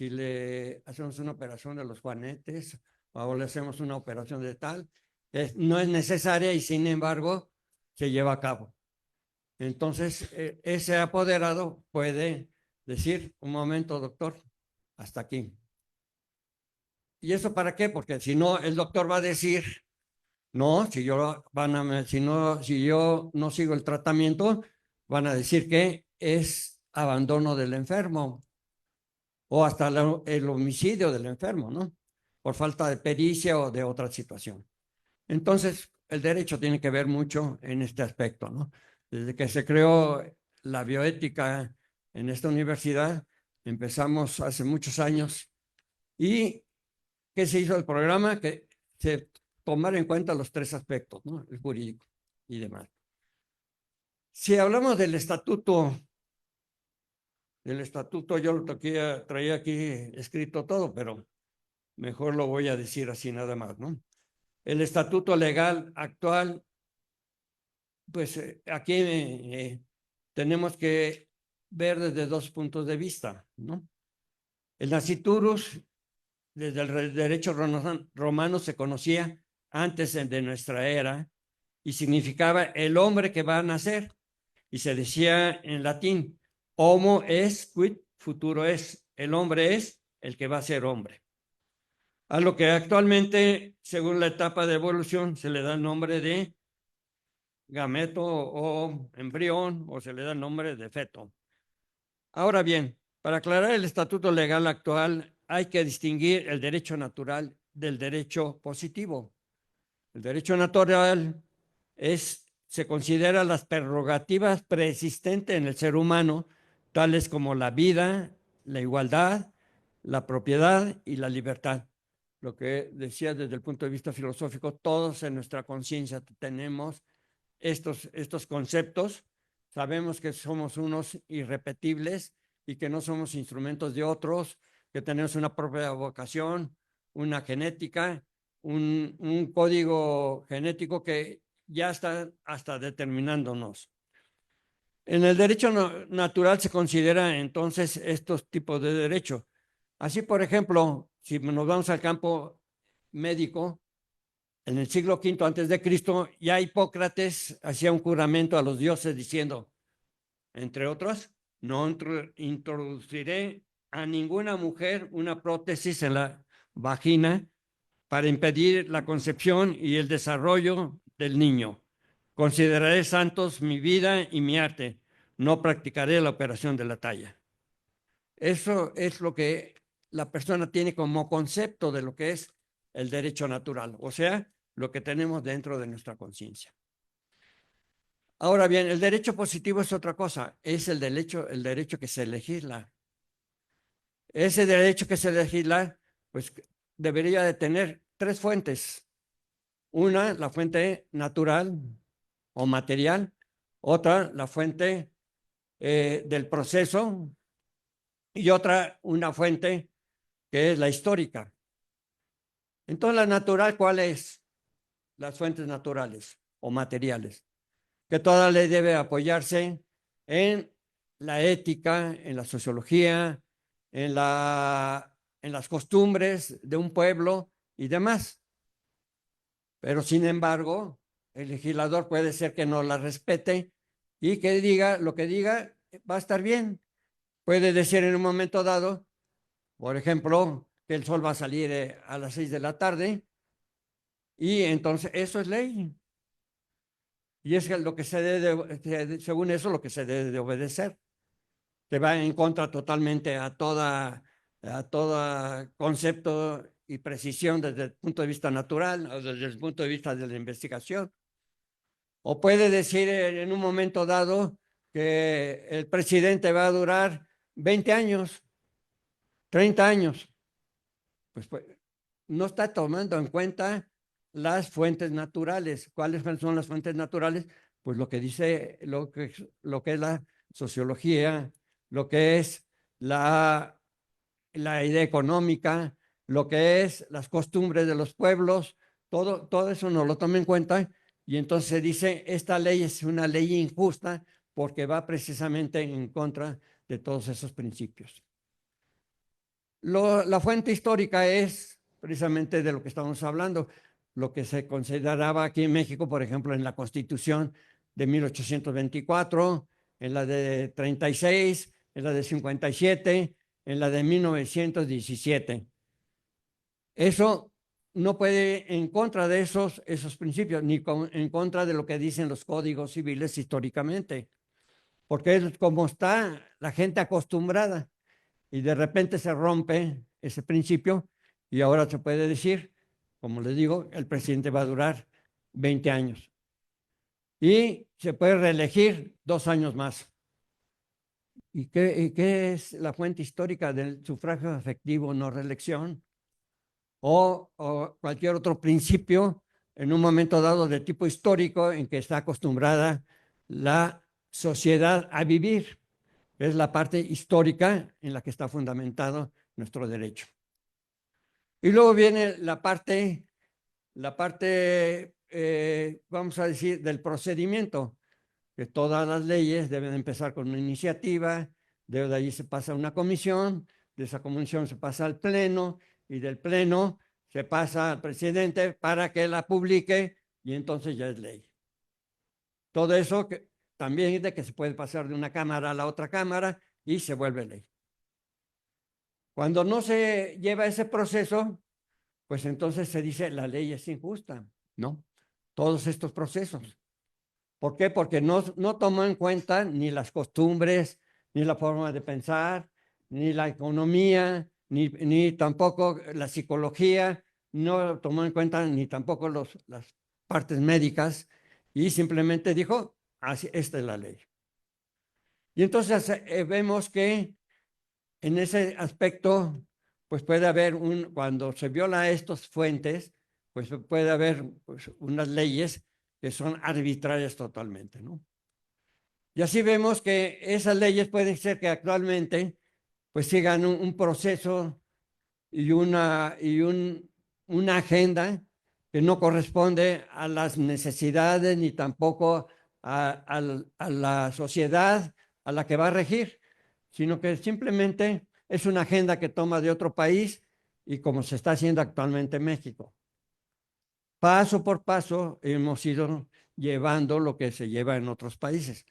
le hacemos una operación de los juanetes o le hacemos una operación de tal? No es necesaria y sin embargo se lleva a cabo. Entonces, ese apoderado puede decir, un momento, doctor, hasta aquí. ¿Y eso para qué? Porque si no, el doctor va a decir, no, si yo no sigo el tratamiento, van a decir que es abandono del enfermo o hasta el homicidio del enfermo, ¿no? Por falta de pericia o de otra situación. Entonces, el derecho tiene que ver mucho en este aspecto, ¿no? Desde que se creó la bioética en esta universidad, empezamos hace muchos años. ¿Y qué se hizo el programa? Que se tomara en cuenta los 3 aspectos, ¿no? El jurídico y demás. Si hablamos del estatuto, yo lo traía aquí escrito todo, pero mejor lo voy a decir así nada más, ¿no? El estatuto legal actual, pues aquí tenemos que ver desde 2 puntos de vista, ¿no? El nasciturus, desde el derecho romano, se conocía antes de nuestra era y significaba el hombre que va a nacer. Y se decía en latín, homo est quid futuro est, el hombre es el que va a ser hombre. A lo que actualmente, según la etapa de evolución, se le da el nombre de gameto o embrión, o se le da el nombre de feto. Ahora bien, para aclarar el estatuto legal actual, hay que distinguir el derecho natural del derecho positivo. El derecho natural se considera las prerrogativas preexistentes en el ser humano, tales como la vida, la igualdad, la propiedad y la libertad. Lo que decía desde el punto de vista filosófico, todos en nuestra conciencia tenemos estos conceptos, sabemos que somos unos irrepetibles y que no somos instrumentos de otros, que tenemos una propia vocación, una genética, un código genético que ya está hasta determinándonos. En el derecho natural se considera entonces estos tipos de derechos. Así, por ejemplo, si nos vamos al campo médico, en el siglo V antes de Cristo, ya Hipócrates hacía un juramento a los dioses diciendo, entre otros, no introduciré a ninguna mujer una prótesis en la vagina para impedir la concepción y el desarrollo del niño. Consideraré santos mi vida y mi arte. No practicaré la operación de la talla. Eso es lo que la persona tiene como concepto de lo que es el derecho natural, o sea, lo que tenemos dentro de nuestra conciencia. Ahora bien, el derecho positivo es otra cosa, es el derecho que se legisla. Ese derecho que se legisla, pues debería de tener tres fuentes. Una, la fuente natural o material. Otra, la fuente del proceso. Y otra, una fuente que es la histórica. Entonces, la natural, ¿cuál es? Las fuentes naturales o materiales. Que toda ley debe apoyarse en la ética, en la sociología, en las costumbres de un pueblo y demás. Pero sin embargo, el legislador puede ser que no la respete y que diga lo que diga va a estar bien. Puede decir en un momento dado, por ejemplo, que el sol va a salir a las 6 de la tarde y entonces eso es ley. Y es lo que se debe, según eso, lo que se debe de obedecer. Que va en contra totalmente a todo concepto y precisión desde el punto de vista natural o desde el punto de vista de la investigación. O puede decir en un momento dado que el presidente va a durar 20 años, 30 años. Pues no está tomando en cuenta las fuentes naturales. ¿Cuáles son las fuentes naturales? Pues lo que dice, lo que es la sociología, lo que es la idea económica, lo que es las costumbres de los pueblos, todo eso no lo toma en cuenta y entonces se dice, esta ley es una ley injusta porque va precisamente en contra de todos esos principios. La fuente histórica es precisamente de lo que estamos hablando, lo que se consideraba aquí en México, por ejemplo, en la Constitución de 1824, en la de 36, en la de 57, en la de 1917. Eso no puede en contra de esos principios, ni en contra de lo que dicen los códigos civiles históricamente, porque es como está la gente acostumbrada y de repente se rompe ese principio y ahora se puede decir, como les digo, el presidente va a durar 20 años y se puede reelegir 2 años más. ¿Y qué es la fuente histórica del sufragio efectivo, no reelección? O cualquier otro principio en un momento dado de tipo histórico en que está acostumbrada la sociedad a vivir. Es la parte histórica en la que está fundamentado nuestro derecho. Y luego viene la parte vamos a decir, del procedimiento, que todas las leyes deben empezar con una iniciativa, de ahí se pasa a una comisión, de esa comisión se pasa al pleno, y del pleno se pasa al presidente para que la publique, y entonces ya es ley. Todo eso también es de que se puede pasar de una cámara a la otra cámara, y se vuelve ley. Cuando no se lleva ese proceso, pues entonces se dice la ley es injusta, ¿no? Todos estos procesos. ¿Por qué? Porque no tomó en cuenta ni las costumbres, ni la forma de pensar, ni la economía, ni tampoco la psicología, no tomó en cuenta ni tampoco las partes médicas y simplemente dijo, así, esta es la ley. Y entonces vemos que en ese aspecto, pues puede haber cuando se viola estas fuentes, pues puede haber unas leyes que son arbitrarias totalmente, ¿no? Y así vemos que esas leyes pueden ser que actualmente pues sigan un proceso y una agenda que no corresponde a las necesidades ni tampoco a la sociedad a la que va a regir, sino que simplemente es una agenda que toma de otro país y como se está haciendo actualmente en México. Paso por paso hemos ido llevando lo que se lleva en otros países.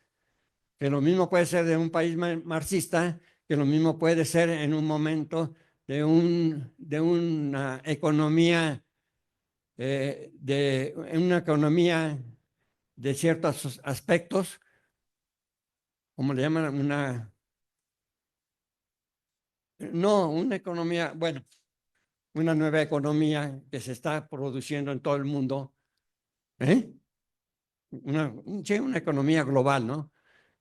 Que lo mismo puede ser de un país marxista, que lo mismo puede ser en un momento de una economía de ciertos aspectos, como le llaman, una economía, bueno, una nueva economía que se está produciendo en todo el mundo, una economía global, ¿no?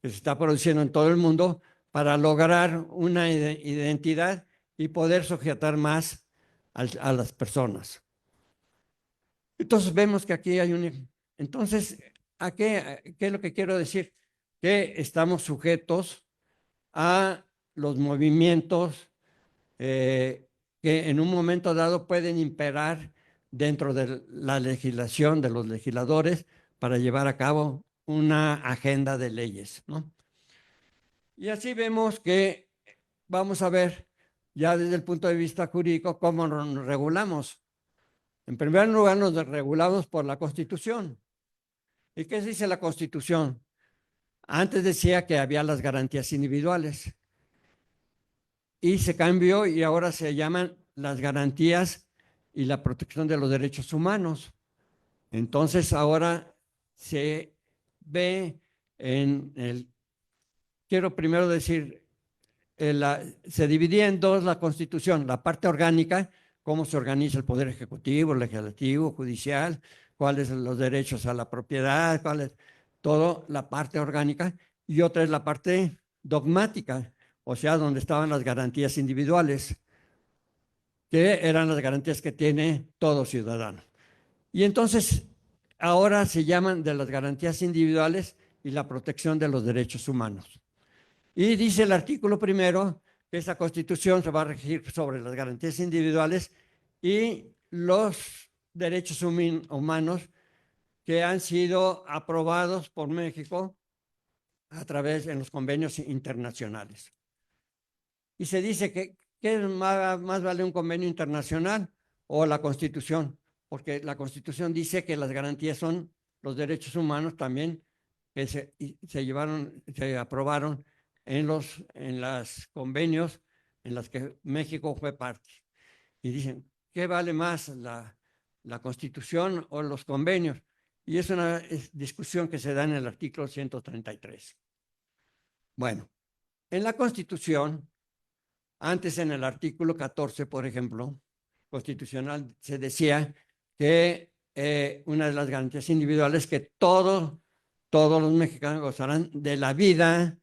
Que se está produciendo en todo el mundo para lograr una identidad y poder sujetar más a las personas. Entonces vemos que aquí hay Entonces, ¿qué es lo que quiero decir? Que estamos sujetos a los movimientos que en un momento dado pueden imperar dentro de la legislación de los legisladores para llevar a cabo una agenda de leyes, ¿no? Y así vemos que vamos a ver ya desde el punto de vista jurídico cómo nos regulamos. En primer lugar, nos regulamos por la Constitución. ¿Y qué dice la Constitución? Antes decía que había las garantías individuales y se cambió y ahora se llaman las garantías y la protección de los derechos humanos. Entonces ahora se ve quiero primero decir, se dividía en dos la Constitución, la parte orgánica, cómo se organiza el Poder Ejecutivo, Legislativo, Judicial, cuáles son los derechos a la propiedad, cuál es toda la parte orgánica, y otra es la parte dogmática, o sea, donde estaban las garantías individuales, que eran las garantías que tiene todo ciudadano. Y entonces, ahora se llaman de las garantías individuales y la protección de los derechos humanos. Y dice el artículo primero que esta Constitución se va a regir sobre las garantías individuales y los derechos humanos que han sido aprobados por México a través de los convenios internacionales. Y se dice que más vale un convenio internacional o la Constitución, porque la Constitución dice que las garantías son los derechos humanos también que se aprobaron en los convenios en los que México fue parte. Y dicen, ¿qué vale más, la Constitución o los convenios? Y es una discusión que se da en el artículo 133. Bueno, en la Constitución, antes en el artículo 14, por ejemplo, constitucional, se decía que una de las garantías individuales es que todos los mexicanos gozarán de la vida,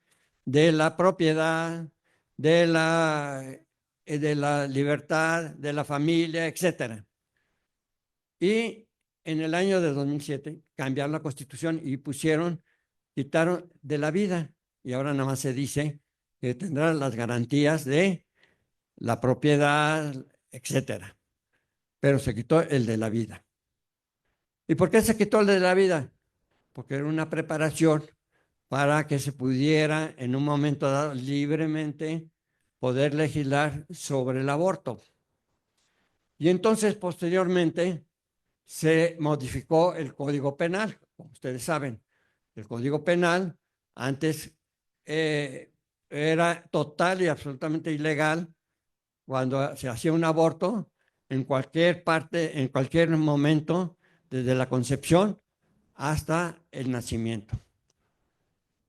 de la propiedad, de la libertad, de la familia, etc. Y en el año de 2007 cambiaron la Constitución y quitaron de la vida, y ahora nada más se dice que tendrán las garantías de la propiedad, etc. Pero se quitó el de la vida. ¿Y por qué se quitó el de la vida? Porque era una preparación para que se pudiera en un momento dado libremente poder legislar sobre el aborto. Y entonces posteriormente se modificó el Código Penal, como ustedes saben. El Código Penal antes era total y absolutamente ilegal cuando se hacía un aborto en cualquier parte, en cualquier momento, desde la concepción hasta el nacimiento.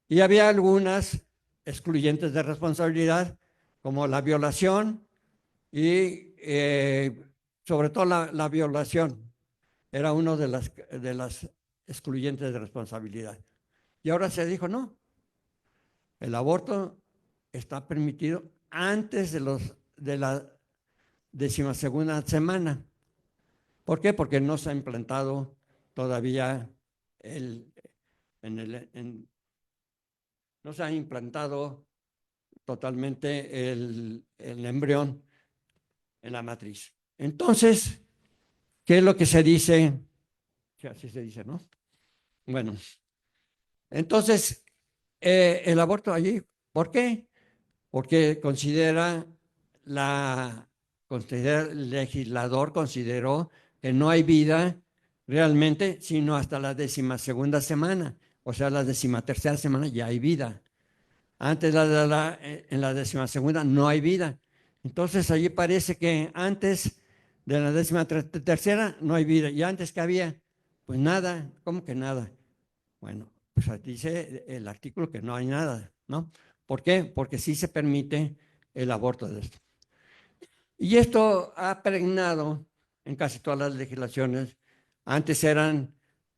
Y había algunas excluyentes de responsabilidad, como la violación y sobre todo la violación. Era una de las excluyentes de responsabilidad. Y ahora se dijo, no, el aborto está permitido antes de la 12ª semana. ¿Por qué? Porque no se ha implantado todavía no se ha implantado totalmente el embrión en la matriz. Entonces, ¿qué es lo que se dice? Sí, así se dice, ¿no? Bueno, entonces, el aborto allí, ¿por qué? Porque considera el legislador consideró que no hay vida realmente, sino hasta la 12ª semana. O sea, la 13ª semana ya hay vida. Antes en la 12ª no hay vida. Entonces allí parece que antes de la 13ª no hay vida. ¿Y antes qué había? Pues nada. ¿Cómo que nada? Bueno, pues dice el artículo que no hay nada, ¿no? ¿Por qué? Porque sí se permite el aborto de esto. Y esto ha pregnado en casi todas las legislaciones. Antes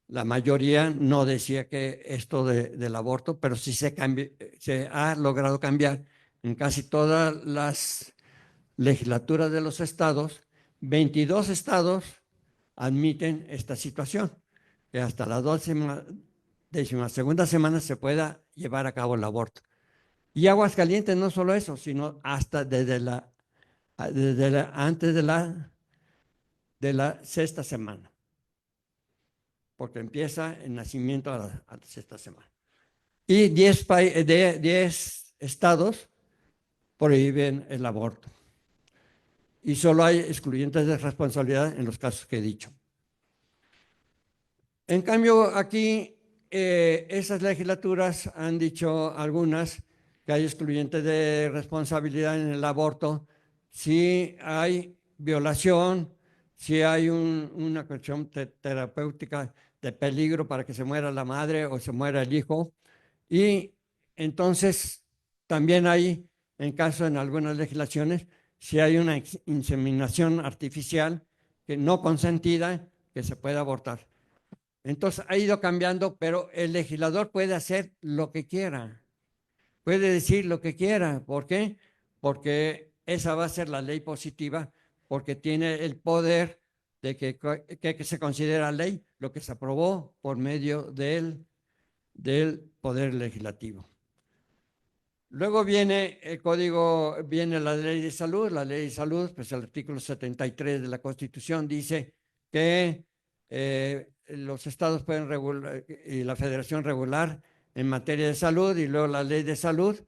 la mayoría no decía que esto del aborto, pero sí se ha logrado cambiar en casi todas las legislaturas de los estados. 22 estados admiten esta situación, que hasta la 12ª semana se pueda llevar a cabo el aborto. Y Aguascalientes no solo eso, sino hasta antes de la 6ª semana, porque empieza el nacimiento a la 6ª semana. Y 10 estados prohíben el aborto. Y solo hay excluyentes de responsabilidad en los casos que he dicho. En cambio, aquí esas legislaturas han dicho algunas que hay excluyentes de responsabilidad en el aborto si hay violación, si hay una cuestión terapéutica de peligro para que se muera la madre o se muera el hijo. Y entonces también hay, en algunas legislaciones, si hay una inseminación artificial que no consentida, que se puede abortar. Entonces ha ido cambiando, pero el legislador puede hacer lo que quiera, puede decir lo que quiera. ¿Por qué? Porque esa va a ser la ley positiva, porque tiene el poder de que se considera ley lo que se aprobó por medio del poder legislativo. Luego viene la ley de salud. La ley de salud, pues el artículo 73 de la Constitución dice que los estados pueden regular y la federación regular en materia de salud, y luego la ley de salud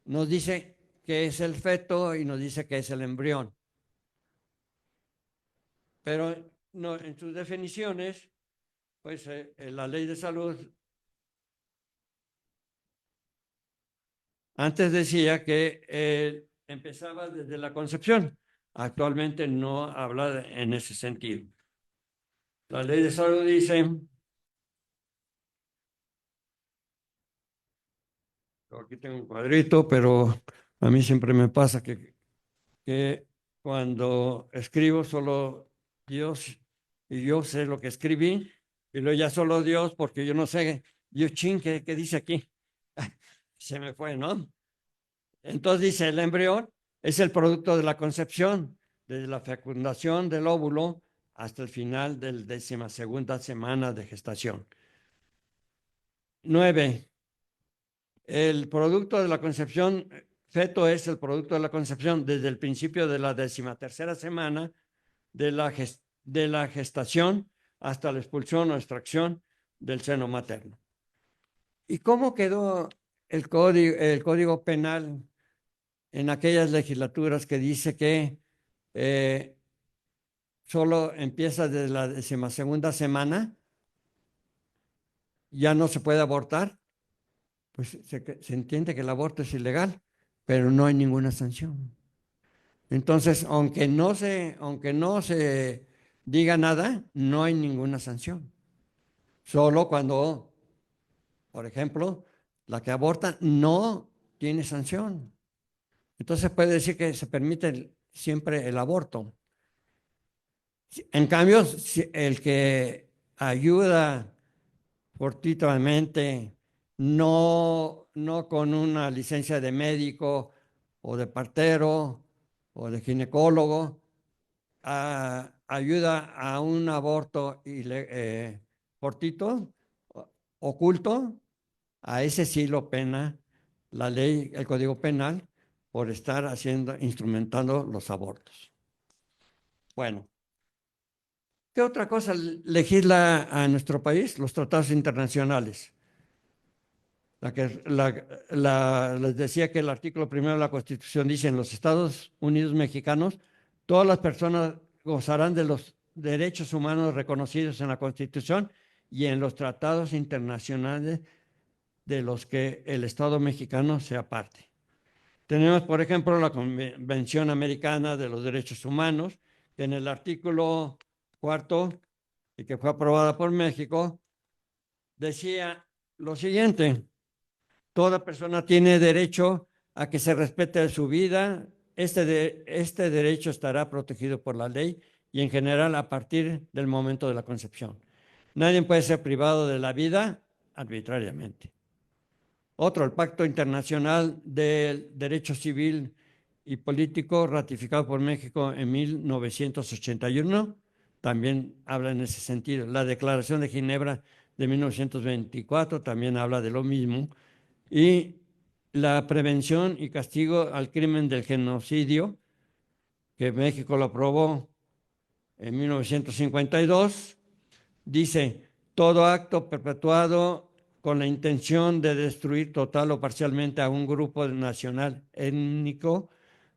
nos dice qué es el feto y nos dice qué es el embrión. Pero no, en sus definiciones, pues la ley de salud antes decía que empezaba desde la concepción. Actualmente no habla en ese sentido. La ley de salud dice, aquí tengo un cuadrito, pero a mí siempre me pasa que cuando escribo solo Dios y yo sé lo que escribí, y luego ya solo Dios, porque yo no sé, ¿qué dice aquí? Se me fue, ¿no? Entonces dice, el embrión es el producto de la concepción, desde la fecundación del óvulo hasta el final de la 12ª semana de gestación. 9. El producto de la concepción, feto es el producto de la concepción desde el principio de la 13ª semana de la gestación hasta la expulsión o extracción del seno materno. ¿Y cómo quedó el código penal en aquellas legislaturas que dice que solo empieza desde la 12ª semana, ya no se puede abortar? Pues se entiende que el aborto es ilegal, pero no hay ninguna sanción. Entonces, aunque no se diga nada, no hay ninguna sanción. Solo cuando, por ejemplo, la que aborta no tiene sanción. Entonces puede decir que se permite siempre el aborto. En cambio, el que ayuda fortuitamente, no con una licencia de médico o de partero o de ginecólogo, ayuda a un aborto fortuito, oculto, a ese sí lo pena la ley, el Código Penal, por estar instrumentando los abortos. Bueno, ¿qué otra cosa legisla a nuestro país? Los tratados internacionales. Les decía que el artículo 1 de la Constitución dice: en los Estados Unidos mexicanos, todas las personas gozarán de los derechos humanos reconocidos en la Constitución y en los tratados internacionales de los que el Estado mexicano sea parte. Tenemos, por ejemplo, la Convención Americana de los Derechos Humanos, que en el artículo 4, y que fue aprobada por México, decía lo siguiente: toda persona tiene derecho a que se respete su vida. Este derecho estará protegido por la ley y en general a partir del momento de la concepción. Nadie puede ser privado de la vida arbitrariamente. Otro, el Pacto Internacional del Derecho Civil y Político, ratificado por México en 1981, también habla en ese sentido. La Declaración de Ginebra de 1924 también habla de lo mismo. Y la prevención y castigo al crimen del genocidio, que México lo aprobó en 1952, dice: todo acto perpetuado con la intención de destruir total o parcialmente a un grupo nacional, étnico,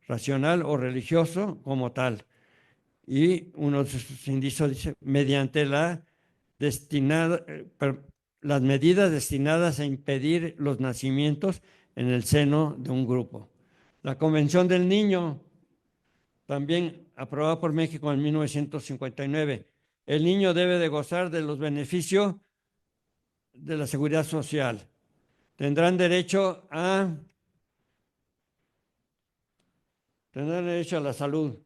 racial o religioso como tal. Y uno de sus indicios dice: mediante las medidas destinadas a impedir los nacimientos en el seno de un grupo. La Convención del Niño, también aprobada por México en 1959. El niño debe de gozar de los beneficios de la seguridad social. Tendrán derecho a la salud.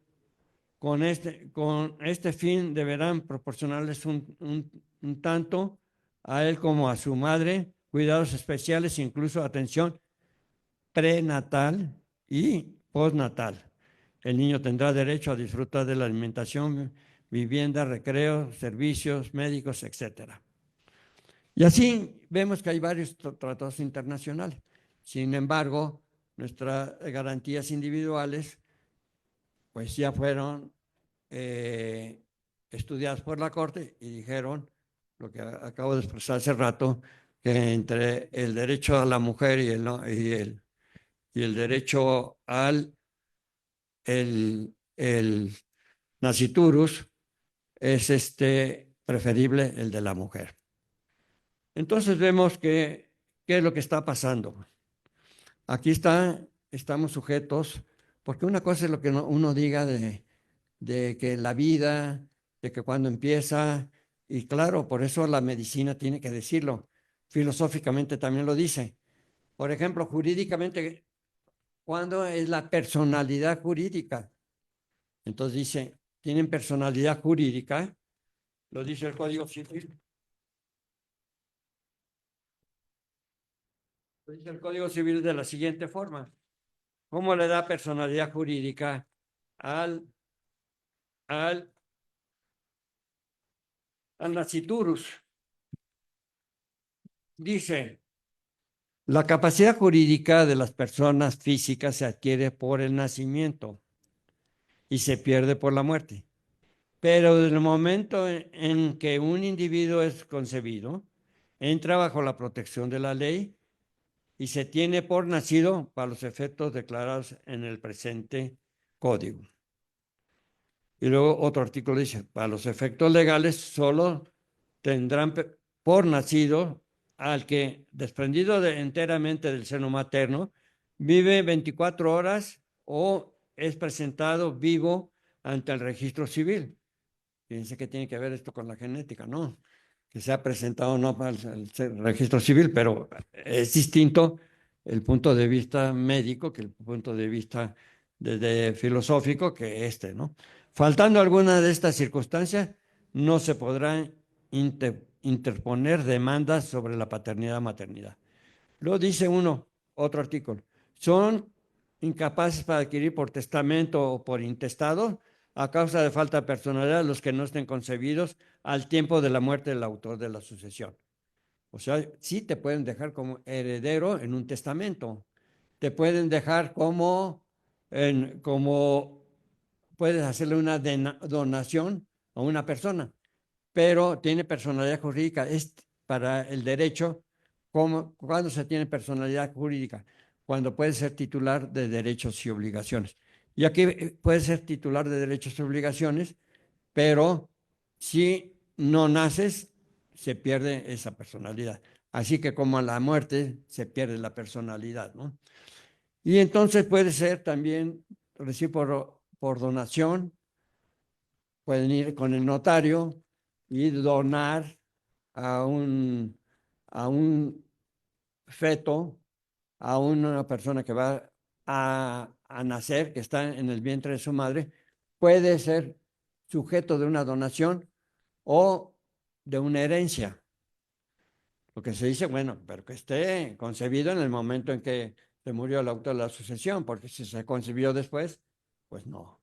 Con este fin deberán proporcionarles un tanto a él como a su madre cuidados especiales, incluso atención prenatal y postnatal. El niño tendrá derecho a disfrutar de la alimentación, vivienda, recreo, servicios médicos, etc. Y así vemos que hay varios tratados internacionales. Sin embargo, nuestras garantías individuales pues ya fueron estudiadas por la Corte y dijeron lo que acabo de expresar hace rato, que entre el derecho a la mujer y el derecho al el nasciturus es preferible el de la mujer. Entonces vemos qué es lo que está pasando. Aquí estamos sujetos, porque una cosa es lo que uno diga de que la vida, de que cuando empieza, y claro, por eso la medicina tiene que decirlo, filosóficamente también lo dice. Por ejemplo, jurídicamente, ¿cuándo es la personalidad jurídica? Entonces dice, tienen personalidad jurídica, lo dice el Código Civil. Lo dice el Código Civil de la siguiente forma: ¿cómo le da personalidad jurídica al nasciturus? Dice, la capacidad jurídica de las personas físicas se adquiere por el nacimiento y se pierde por la muerte. Pero desde el momento en que un individuo es concebido, entra bajo la protección de la ley y se tiene por nacido para los efectos declarados en el presente código. Y luego otro artículo dice, para los efectos legales solo tendrán por nacido al que, desprendido enteramente del seno materno, vive 24 horas o es presentado vivo ante el registro civil. Fíjense que tiene que ver esto con la genética, ¿no? Que se ha presentado no para el registro civil, pero es distinto el punto de vista médico que el punto de vista filosófico que ¿no? Faltando alguna de estas circunstancias, no se podrán interponer demandas sobre la paternidad-maternidad. Luego dice otro artículo, son incapaces para adquirir por testamento o por intestado a causa de falta de personalidad los que no estén concebidos al tiempo de la muerte del autor de la sucesión. O sea, sí te pueden dejar como heredero en un testamento, te pueden dejar como puedes hacerle una donación a una persona, pero tiene personalidad jurídica. Para el derecho ¿Cuándo se tiene personalidad jurídica? Cuando puede ser titular de derechos y obligaciones. Y aquí puede ser titular de derechos y obligaciones, pero si no naces, se pierde esa personalidad. Así que como a la muerte se pierde la personalidad, ¿no? Y entonces puede ser también recibir por donación, pueden ir con el notario y donar a un feto, a una persona que va a nacer, que está en el vientre de su madre, puede ser sujeto de una donación o de una herencia. Lo que se dice, bueno, pero que esté concebido en el momento en que se murió el autor de la sucesión, porque si se concibió después, pues no.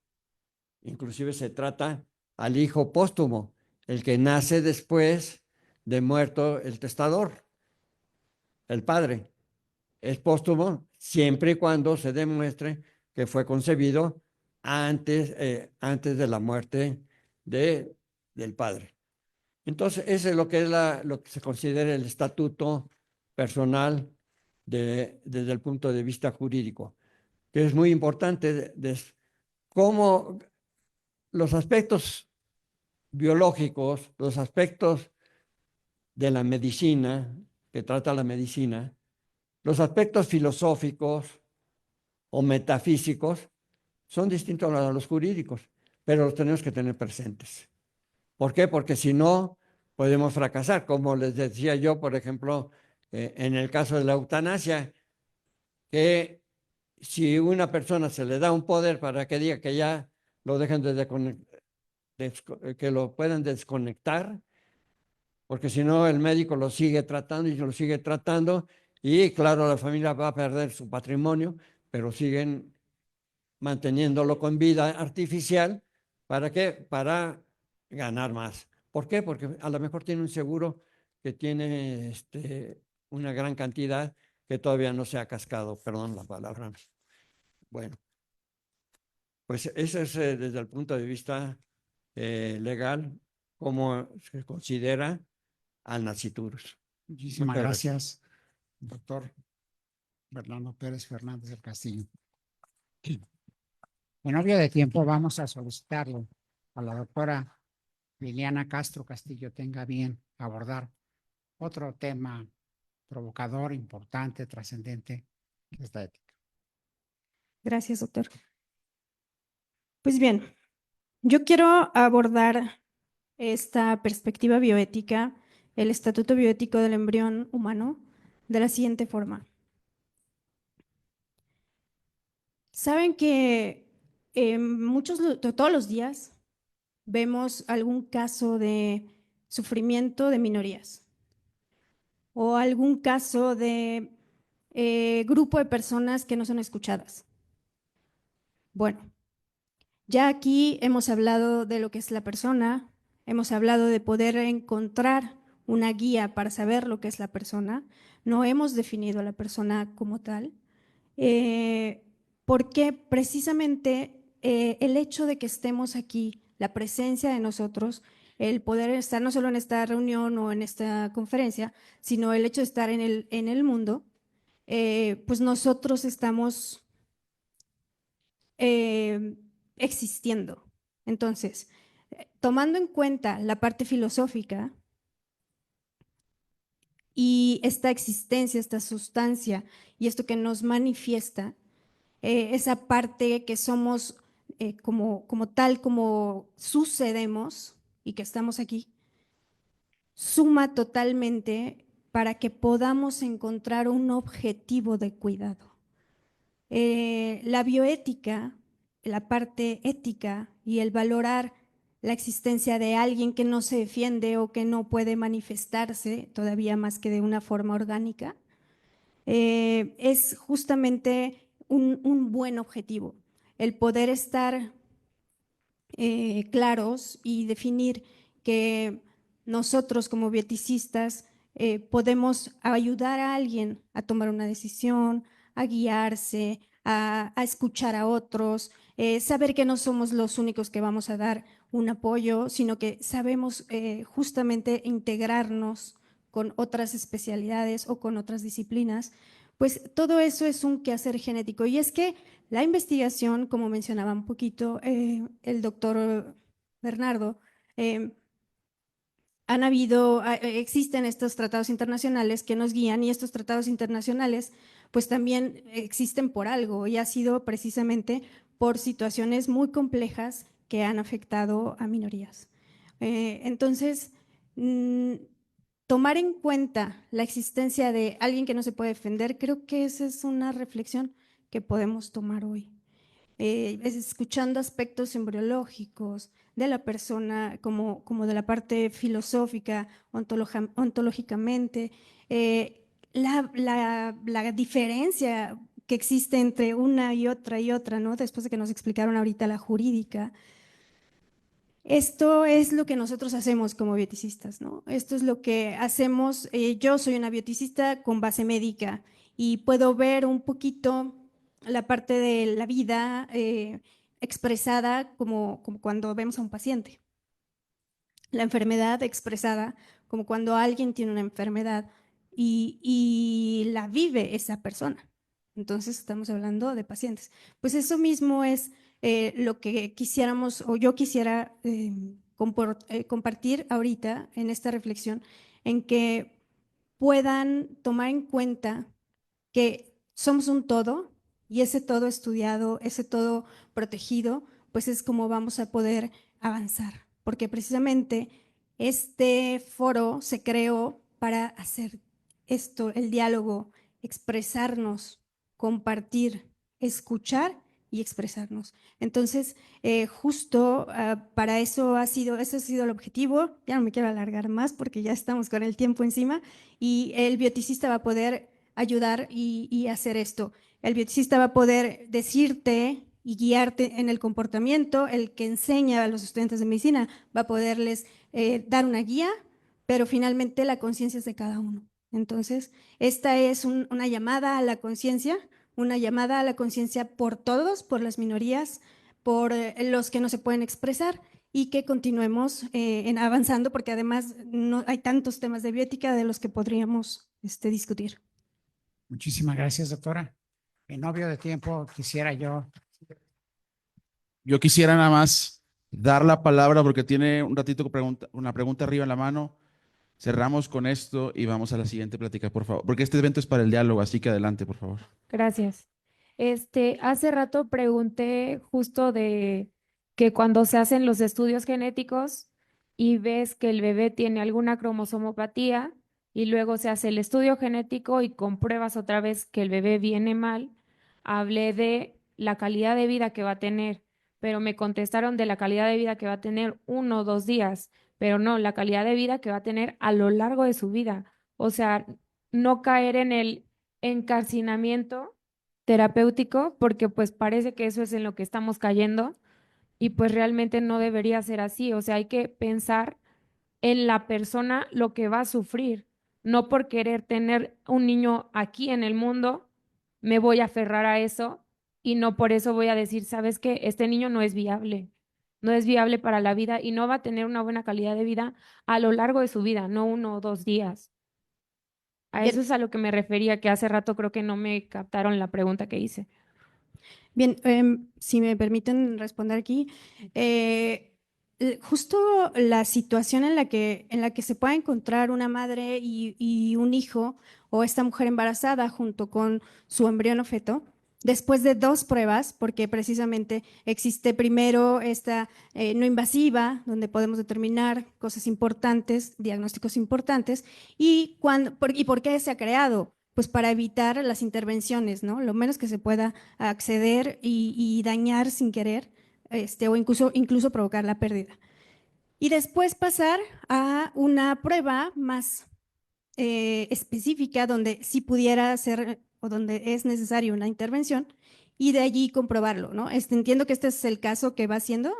Inclusive se trata al hijo póstumo, el que nace después de muerto el testador, el padre. Es póstumo siempre y cuando se demuestre que fue concebido antes de la muerte del padre. Entonces, eso es lo que, lo que se considera el estatuto personal desde el punto de vista jurídico, que es muy importante cómo los aspectos biológicos, los aspectos de la medicina, que trata la medicina, los aspectos filosóficos o metafísicos son distintos a los jurídicos, pero los tenemos que tener presentes. ¿Por qué? Porque si no, podemos fracasar. Como les decía yo, por ejemplo, en el caso de la eutanasia, que si una persona se le da un poder para que diga que ya lo dejen que lo puedan desconectar, porque si no el médico lo sigue tratando y lo sigue tratando, y claro, la familia va a perder su patrimonio, pero siguen manteniéndolo con vida artificial. ¿Para qué? Para ganar más. ¿Por qué? Porque a lo mejor tiene un seguro que tiene una gran cantidad que todavía no se ha cascado, perdón la palabra. Bueno, pues ese es desde el punto de vista legal, cómo se considera al nasciturus. Muchísimas gracias, doctor Fernando Pérez Fernández del Castillo. En obvio de tiempo vamos a solicitarlo a la doctora Liliana Castro Castillo tenga bien abordar otro tema provocador, importante, trascendente, que es la ética. Gracias, doctor. Pues bien, yo quiero abordar esta perspectiva bioética, el estatuto bioético del embrión humano, de la siguiente forma. Saben que todos los días vemos algún caso de sufrimiento de minorías o algún caso de grupo de personas que no son escuchadas. Bueno, ya aquí hemos hablado de lo que es la persona, hemos hablado de poder encontrar una guía para saber lo que es la persona, no hemos definido a la persona como tal, porque precisamente el hecho de que estemos aquí, la presencia de nosotros, el poder estar no solo en esta reunión o en esta conferencia, sino el hecho de estar en el mundo, pues nosotros estamos existiendo. Entonces, tomando en cuenta la parte filosófica y esta existencia, esta sustancia y esto que nos manifiesta, esa parte que somos como tal, como sucedemos y que estamos aquí, suma totalmente para que podamos encontrar un objetivo de cuidado. La bioética, la parte ética y el valorar la existencia de alguien que no se defiende o que no puede manifestarse todavía más que de una forma orgánica, es justamente un buen objetivo, el poder estar claros y definir que nosotros como bioeticistas podemos ayudar a alguien a tomar una decisión, a guiarse, a escuchar a otros, saber que no somos los únicos que vamos a dar un apoyo, sino que sabemos justamente integrarnos con otras especialidades o con otras disciplinas, pues todo eso es un quehacer genético. Y es que la investigación, como mencionaba un poquito el doctor Bernardo, existen estos tratados internacionales que nos guían, y estos tratados internacionales pues también existen por algo, y ha sido precisamente por situaciones muy complejas que han afectado a minorías. Entonces, tomar en cuenta la existencia de alguien que no se puede defender, creo que esa es una reflexión que podemos tomar hoy. Escuchando aspectos embriológicos de la persona, como de la parte filosófica, ontológicamente, la diferencia que existe entre una y otra, ¿no? Después de que nos explicaron ahorita la jurídica. Esto es lo que nosotros hacemos como bioticistas, ¿no? Esto es lo que hacemos. Yo soy una bioticista con base médica y puedo ver un poquito la parte de la vida expresada como cuando vemos a un paciente. La enfermedad expresada como cuando alguien tiene una enfermedad y la vive esa persona. Entonces estamos hablando de pacientes. Pues eso mismo es lo que quisiéramos, o yo quisiera compartir ahorita en esta reflexión, en que puedan tomar en cuenta que somos un todo, y ese todo estudiado, ese todo protegido, pues es como vamos a poder avanzar, porque precisamente este foro se creó para hacer esto, el diálogo, expresarnos, compartir, escuchar y expresarnos. Entonces, justo para eso ese ha sido el objetivo. Ya no me quiero alargar más porque ya estamos con el tiempo encima, y el bioticista va a poder ayudar y hacer esto. El bioticista va a poder decirte y guiarte en el comportamiento. El que enseña a los estudiantes de medicina va a poderles dar una guía, pero finalmente la conciencia es de cada uno. Entonces, esta es una llamada a la conciencia, por todos, por las minorías, por los que no se pueden expresar, y que continuemos avanzando, porque además no hay tantos temas de bioética de los que podríamos discutir. Muchísimas gracias, doctora. En obvio de tiempo, quisiera Yo quisiera nada más dar la palabra porque tiene un ratito una pregunta arriba en la mano. Cerramos con esto y vamos a la siguiente plática, por favor. Porque este evento es para el diálogo, así que adelante, por favor. Gracias. Hace rato pregunté justo de que cuando se hacen los estudios genéticos y ves que el bebé tiene alguna cromosomopatía y luego se hace el estudio genético y compruebas otra vez que el bebé viene mal, hablé de la calidad de vida que va a tener, pero me contestaron de la calidad de vida que va a tener 1 o 2 días, pero no, la calidad de vida que va a tener a lo largo de su vida. O sea, no caer en el encarcinamiento terapéutico, porque pues parece que eso es en lo que estamos cayendo, y pues realmente no debería ser así. O sea, hay que pensar en la persona lo que va a sufrir. No por querer tener un niño aquí en el mundo, me voy a aferrar a eso, y no por eso voy a decir, ¿sabes qué? Este niño no es viable. No es viable para la vida y no va a tener una buena calidad de vida a lo largo de su vida, no 1 o 2 días. A Bien. eso es a lo que me refería, que hace rato creo que no me captaron la pregunta que hice. Bien, si me permiten responder aquí, justo la situación en la que se pueda encontrar una madre y un hijo, o esta mujer embarazada junto con su embrión o feto, después de 2 pruebas, porque precisamente existe primero esta no invasiva, donde podemos determinar cosas importantes, diagnósticos importantes, y por qué se ha creado. Pues para evitar las intervenciones, ¿no? Lo menos que se pueda acceder y dañar sin querer, o incluso provocar la pérdida. Y después pasar a una prueba más específica, donde sí pudiera ser o donde es necesaria una intervención, y de allí comprobarlo, ¿no? Entiendo que este es el caso que va haciendo.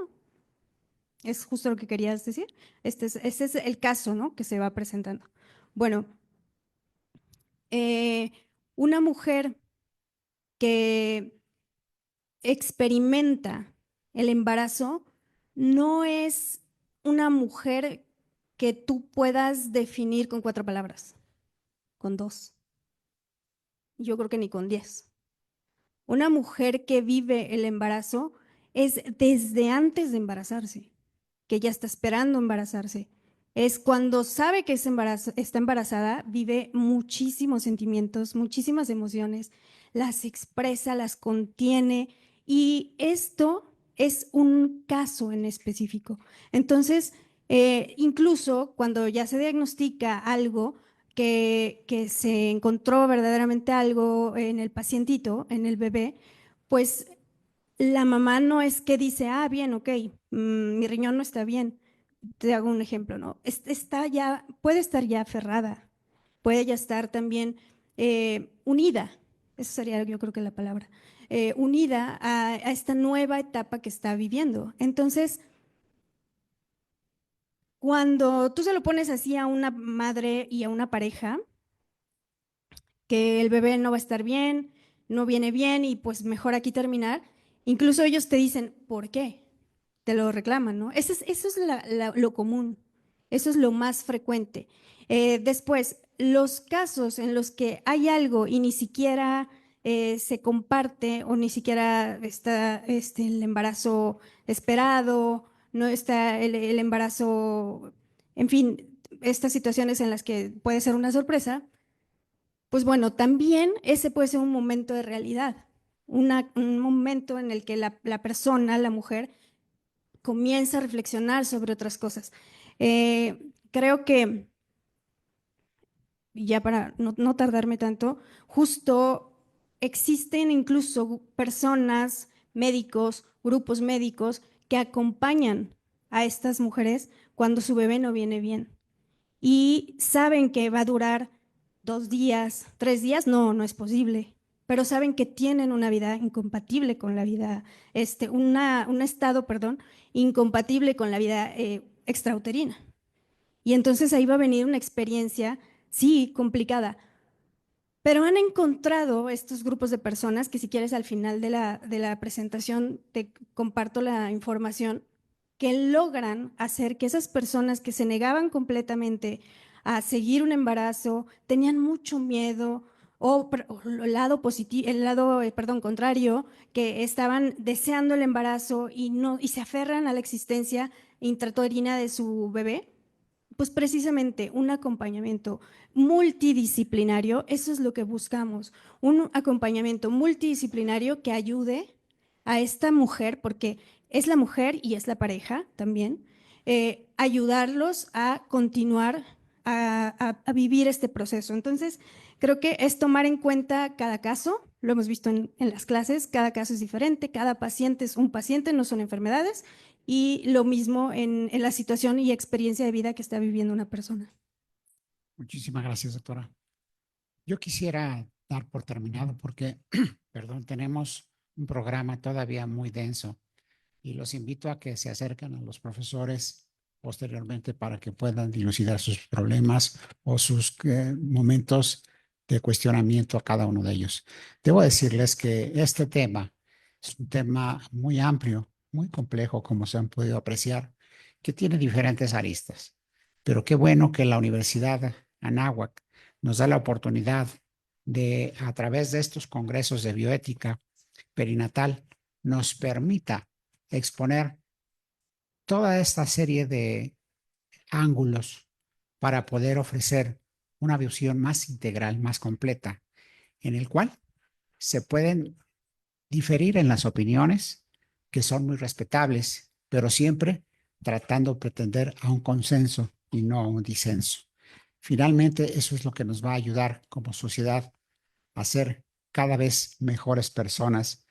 ¿Es justo lo que querías decir? Este es el caso, ¿no?, que se va presentando. Bueno, una mujer que experimenta el embarazo no es una mujer que tú puedas definir con 4 palabras, con 2. Yo creo que ni con 10. Una mujer que vive el embarazo es desde antes de embarazarse, que ya está esperando embarazarse. Es cuando sabe que está embarazada, vive muchísimos sentimientos, muchísimas emociones, las expresa, las contiene, y esto es un caso en específico. Entonces, incluso cuando ya se diagnostica algo, que se encontró verdaderamente algo en el pacientito, en el bebé, pues la mamá no es que dice, ah, bien, ok, mi riñón no está bien. Te hago un ejemplo, ¿no? Está ya, puede estar ya aferrada, puede ya estar también unida, eso sería yo creo que la palabra, unida a esta nueva etapa que está viviendo. Entonces, cuando tú se lo pones así a una madre y a una pareja, que el bebé no va a estar bien, no viene bien y pues mejor aquí terminar, incluso ellos te dicen, ¿por qué? Te lo reclaman, ¿no? Eso es lo común, eso es lo más frecuente. Después, los casos en los que hay algo y ni siquiera se comparte o ni siquiera está el embarazo esperado, no está el embarazo, en fin, estas situaciones en las que puede ser una sorpresa, pues bueno, también ese puede ser un momento de realidad, un momento en el que la persona, la mujer, comienza a reflexionar sobre otras cosas. Creo que, ya para no tardarme tanto, justo existen incluso personas, médicos, grupos médicos que acompañan a estas mujeres cuando su bebé no viene bien y saben que va a durar 2 días, 3 días, no es posible, pero saben que tienen una vida incompatible con la vida, un estado, perdón, incompatible con la vida extrauterina. Y entonces ahí va a venir una experiencia, sí, complicada, pero han encontrado estos grupos de personas, que si quieres al final de la presentación te comparto la información, que logran hacer que esas personas que se negaban completamente a seguir un embarazo, tenían mucho miedo, o el lado positivo, perdón, contrario, que estaban deseando el embarazo y se aferran a la existencia intrauterina de su bebé, pues precisamente un acompañamiento multidisciplinario, eso es lo que buscamos, un acompañamiento multidisciplinario que ayude a esta mujer, porque es la mujer y es la pareja también, ayudarlos a continuar a vivir este proceso. Entonces, creo que es tomar en cuenta cada caso, lo hemos visto en las clases, cada caso es diferente, cada paciente es un paciente, no son enfermedades, y lo mismo en la situación y experiencia de vida que está viviendo una persona. Muchísimas gracias, doctora. Yo quisiera dar por terminado porque, perdón, tenemos un programa todavía muy denso y los invito a que se acerquen a los profesores posteriormente para que puedan dilucidar sus problemas o sus momentos de cuestionamiento a cada uno de ellos. Debo decirles que este tema es un tema muy amplio, muy complejo, como se han podido apreciar, que tiene diferentes aristas. Pero qué bueno que la Universidad Anáhuac nos da la oportunidad de, a través de estos congresos de bioética perinatal, nos permita exponer toda esta serie de ángulos para poder ofrecer una visión más integral, más completa, en el cual se pueden diferir en las opiniones, que son muy respetables, pero siempre tratando de pretender a un consenso y no a un disenso. Finalmente, eso es lo que nos va a ayudar como sociedad a ser cada vez mejores personas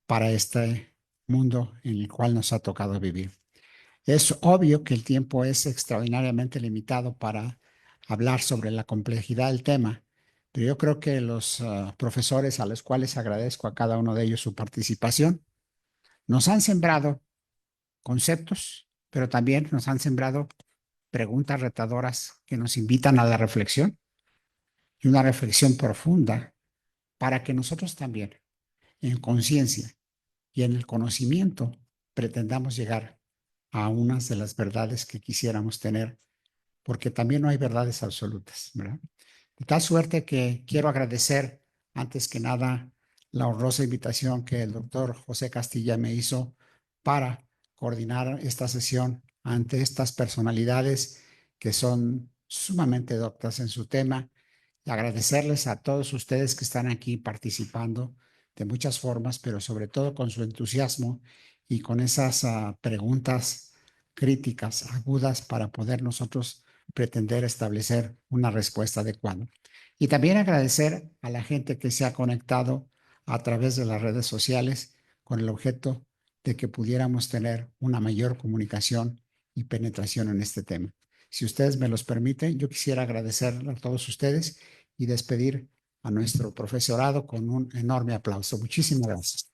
para este mundo en el cual nos ha tocado vivir. Es obvio que el tiempo es extraordinariamente limitado para hablar sobre la complejidad del tema, pero yo creo que los profesores, a los cuales agradezco a cada uno de ellos su participación, nos han sembrado conceptos, pero también nos han sembrado preguntas retadoras que nos invitan a la reflexión y una reflexión profunda para que nosotros también, en conciencia y en el conocimiento, pretendamos llegar a unas de las verdades que quisiéramos tener porque también no hay verdades absolutas, ¿verdad? De tal suerte que quiero agradecer, antes que nada, la honrosa invitación que el doctor José Castilla me hizo para coordinar esta sesión ante estas personalidades que son sumamente doctas en su tema, y agradecerles a todos ustedes que están aquí participando de muchas formas, pero sobre todo con su entusiasmo y con esas preguntas críticas agudas para poder nosotros pretender establecer una respuesta adecuada. Y también agradecer a la gente que se ha conectado a través de las redes sociales con el objeto de que pudiéramos tener una mayor comunicación y penetración en este tema. Si ustedes me los permiten, yo quisiera agradecer a todos ustedes y despedir a nuestro profesorado con un enorme aplauso. Muchísimas gracias.